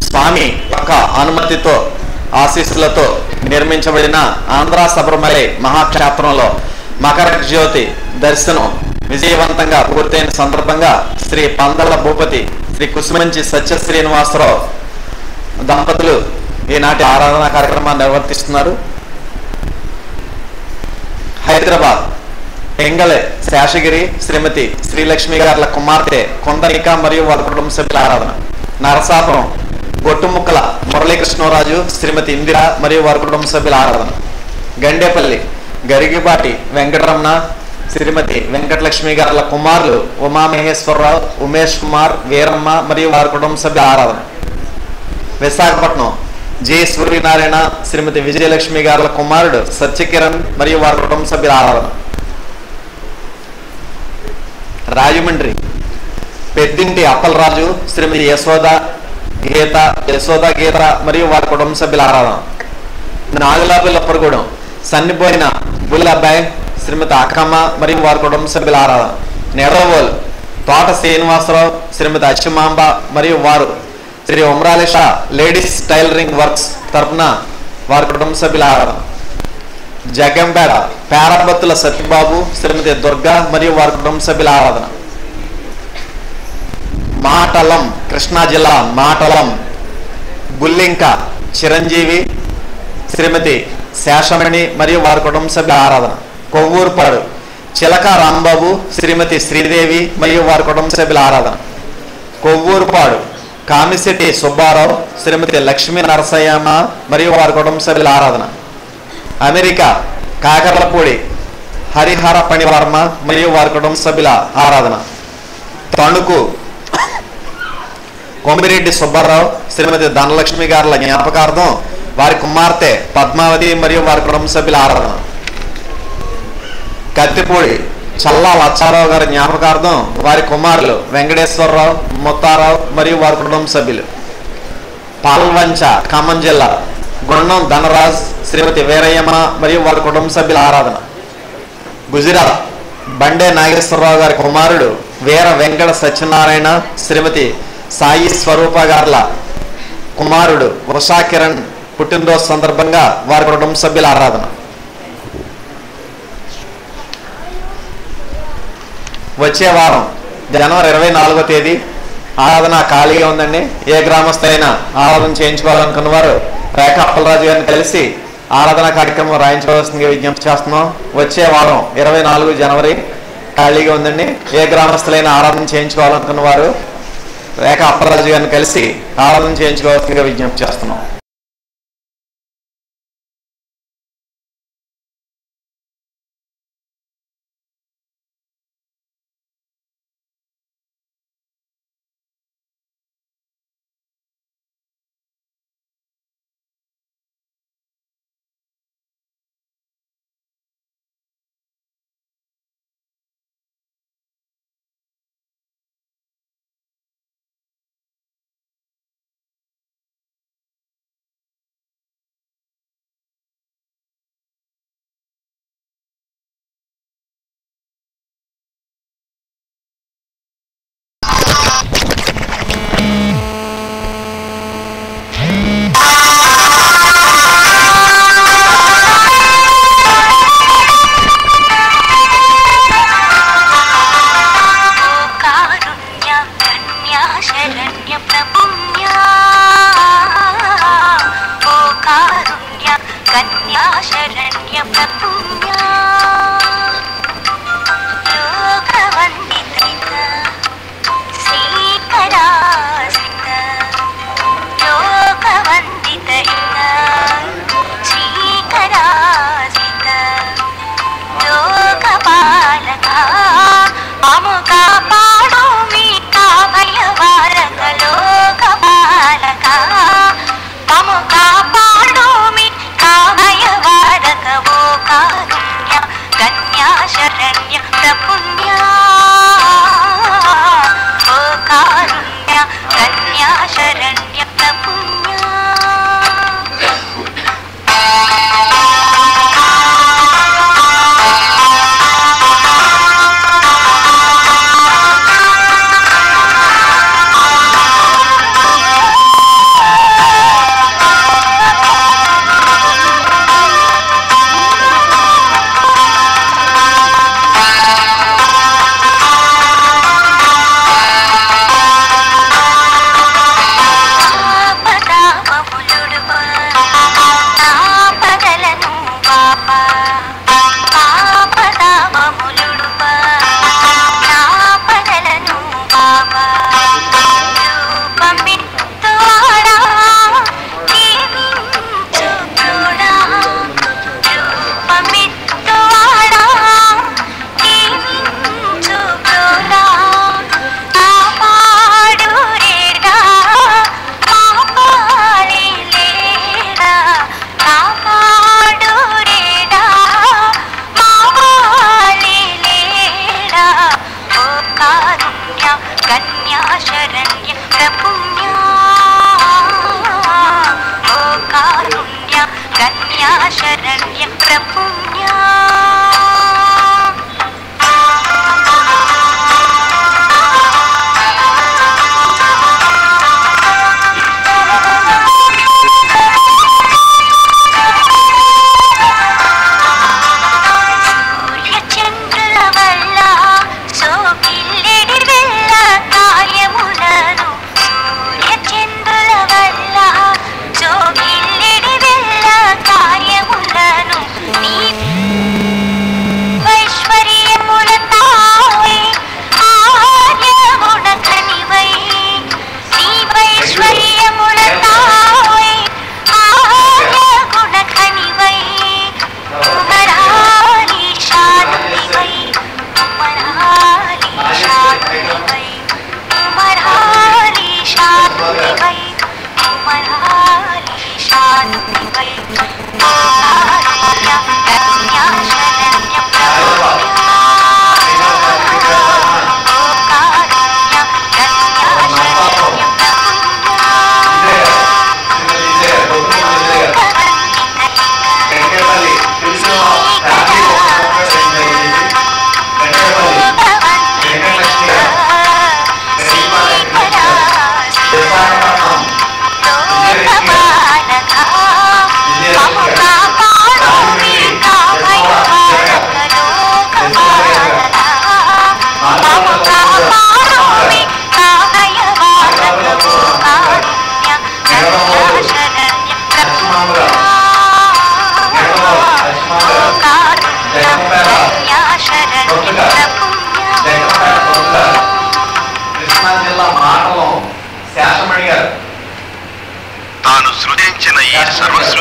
స్వామి యొక్క అనుమతితో ఆశీస్సులతో నిర్మించబడిన ఆంధ్ర శబరిమలై మహాక్షేత్రంలో మకర జ్యోతి దర్శనం విజయవంతంగా పూర్తయిన సందర్భంగా శ్రీ పందల భూపతి శ్రీ కుసుమంచి సత్య శ్రీనివాసరావు దంపతులు ఈనాటి ఆరాధన కార్యక్రమాన్ని నిర్వర్తిస్తున్నారు. హైదరాబాద్ ఎంగళే శేషగిరి శ్రీమతి శ్రీలక్ష్మి గార్ల కుమార్తె కొందనిక మరియు వారి కుటుంబ సభ్యుల ఆరాధన. నరసాపురం గొట్టుముక్కల మురళీకృష్ణరాజు, శ్రీమతి ఇందిర మరియు వారి కుటుంబ సభ్యుల ఆరాధన. గండేపల్లి గరిగిబాటి వెంకటరమణ, శ్రీమతి వెంకటలక్ష్మి గార్ల కుమారులు ఉమామహేశ్వరరావు, ఉమేష్ కుమార్, వీరమ్మ మరియు వారి కుటుంబ సభ్యుల ఆరాధన. విశాఖపట్నం జె సూర్యనారాయణ, శ్రీమతి విజయలక్ష్మి గార్ల కుమారుడు సత్యకిరణ్ మరియు వారి కుటుంబ సభ్యుల ఆరాధన. రాజమండ్రి పెద్దింటి అప్పలరాజు, శ్రీమతి యశోద గీత మరియు వారి కుటుంబ సభ్యుల ఆరాధన. నాగులాపల్లప్పగూడెం సన్నిపోయిన బుల్లబ్బాయి, శ్రీమతి అక్కమ్మ మరియు వారి కుటుంబ సభ్యుల ఆరాధన. నెడవోలు తోట శ్రీనివాసరావు, శ్రీమతి అచ్చమాంబ మరియు వారు శ్రీ ఉమ్రాలిష లేడీస్ టైలరింగ్ వర్క్స్ తరఫున వారి కుటుంబ సభ్యుల ఆరాధన. జగంపేట పేరబత్తుల సత్యబాబు, శ్రీమతి దుర్గా మరియు వారి కుటుంబ సభ్యుల ఆరాధన. మాటలం కృష్ణా జిల్లా మాటలం గుల్లింక చిరంజీవి, శ్రీమతి శేషమణి మరియు వారి కుటుంబ సభ్యుల ఆరాధన. కొవ్వూరుపాడు చిలక రాంబాబు, శ్రీమతి శ్రీదేవి మరియు వారి కుటుంబ సభ్యుల ఆరాధన. కొవ్వూరుపాడు కామిశెట్టి సుబ్బారావు, శ్రీమతి లక్ష్మీ నరసయ్యమ్మ మరియు వారి కుటుంబ సభ్యుల ఆరాధన. అమెరికా కాకర్లపూడి హరిహర పణివర్మ మరియు వారి కుటుంబ సభ్యుల ఆరాధన. తణుకు కొమ్మిరెడ్డి సుబ్బారావు, శ్రీమతి ధనలక్ష్మి గారుల జ్ఞాపకార్థం వారి కుమార్తె పద్మావతి మరియు వారి కుటుంబ సభ్యుల ఆరాధన. కత్తిపూడి చల్లా లచ్చారావు గారి జ్ఞాపకార్థం వారి కుమారులు వెంకటేశ్వరరావు, ముత్తారావు మరియు వారి కుటుంబ సభ్యులు. పాల్వంచ ఖమ్మం జిల్లా గుండం ధనరాజ్, శ్రీమతి వీరయ్యమ్మ మరియు వారి కుటుంబ సభ్యుల ఆరాధన. గుజరాత్ బండే నాగేశ్వరరావు గారి కుమారుడు వీర వెంకట సత్యనారాయణ, శ్రీమతి సాయి స్వరూప గార్ల కుమారుడు ఉషా కిరణ్ పుట్టినరోజు సందర్భంగా వారి కుటుంబ సభ్యుల ఆరాధన. వచ్చే వారం జనవరి 24వ తేదీ ఆరాధన ఖాళీగా ఉందండి. ఏ గ్రామస్థైనా ఆరాధన చేయించుకోవాలనుకున్న వారు రేఖ అప్పలరాజు గారిని కలిసి ఆరాధన కార్యక్రమం రాయించవలసిందిగా విజ్ఞప్తి చేస్తున్నాం. వచ్చే వారం 24 జనవరి ఖాళీగా ఉందండి. ఏ గ్రామస్తులైన ఆరాధన చేయించుకోవాలనుకున్న వారు రేఖ అప్పరాజు గారిని కలిసి ఆరాధన చేయించుకోవాల్సిందిగా విజ్ఞప్తి చేస్తున్నాం. Come on.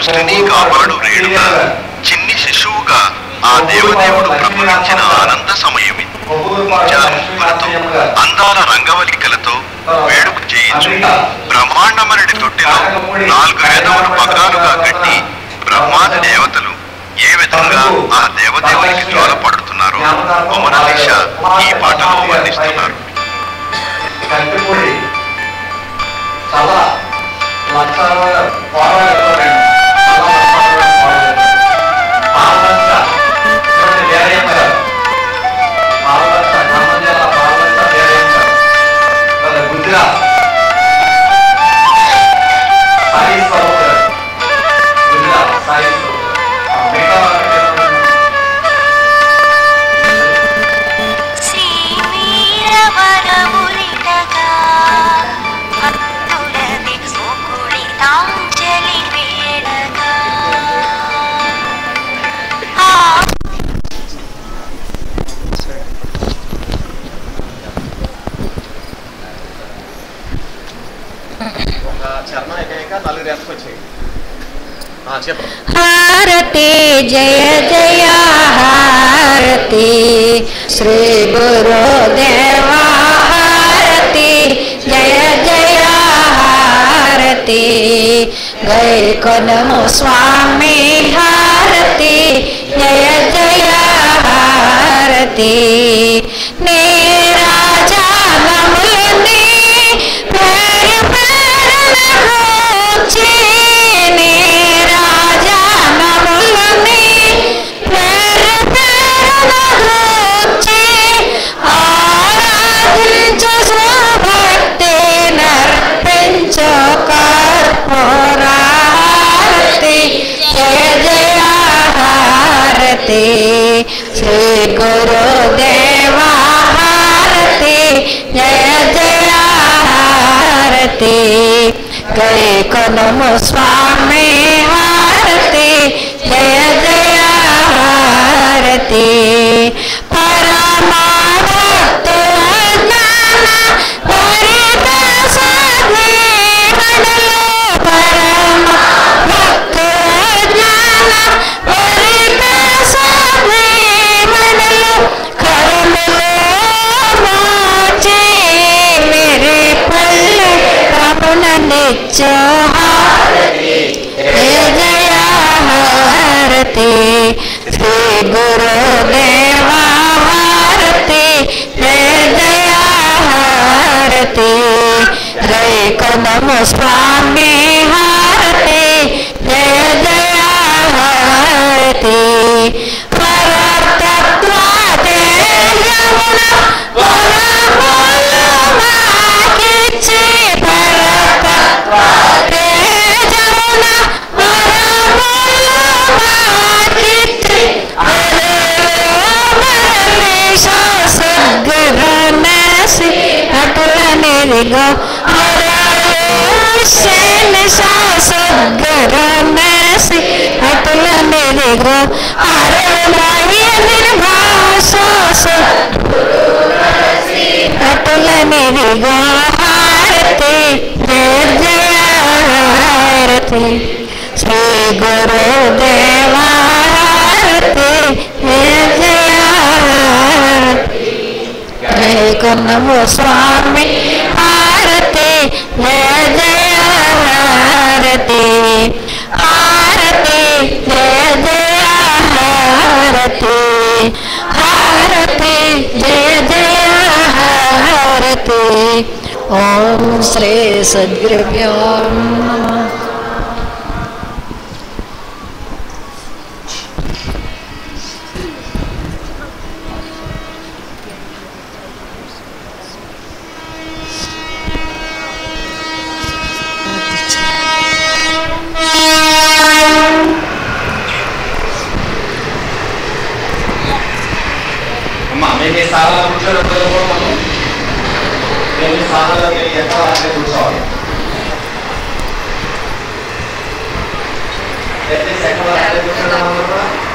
సృష్టిని కాపాడు రేణుక చిన్ని శిశువుగా ఆ దేవదేవుడు ప్రపంచిన ఆనంద సమయం ఇది. ముత్యాల ముగ్గులతో అందాల రంగవల్లికలతో వేడుక చేయించు బ్రహ్మాండమరుడి తొట్టిలో 4 వేదములు పగ్గాలుగా కట్టి బ్రహ్మాది దేవతలు ఏ విధంగా ఆ దేవదేవునికి జోలపడుతున్నారో బొమ్మన శిక్ష ఈ పాటలో వర్ణిస్తున్నారు. हारती जय जय हारती श्री गुरुदेव हारती जय जय हारती गए कदम स्वामी हारती जय जय हारती राजा नमलनी श्री गुरुदेव हारती जय जय हारती गए कदम स्वामी हारती जय जय हारती परमाभक्त ज्ञान हरिदास मंडलो परमाभक्त ज्ञान हरिदास मंडलो करमलो मोचे मेरे पल्ले प्रभुन नित्य हारती जय जय हारती श्री गुरुदेव हारती जय जय हारती गए कदम स्वामी हारती जय जय हारती परतत्व Yamuna go sen sa sadgaranasi atla mere go aramaye nirbhasa sadgurunasi atla mere go harati jay jay harati Shri Gurudeva harati jay jay harati Jai Namo Swami Harati Jai Jai Harati Harati Jai Jai Harati Harati Jai Jai Harati Om Sri Sadgurubhyo Namah. Ini salah muncul atau apa? Ini salah lagi yang ada muncul. Jadi saya kalau ada muncul nama apa?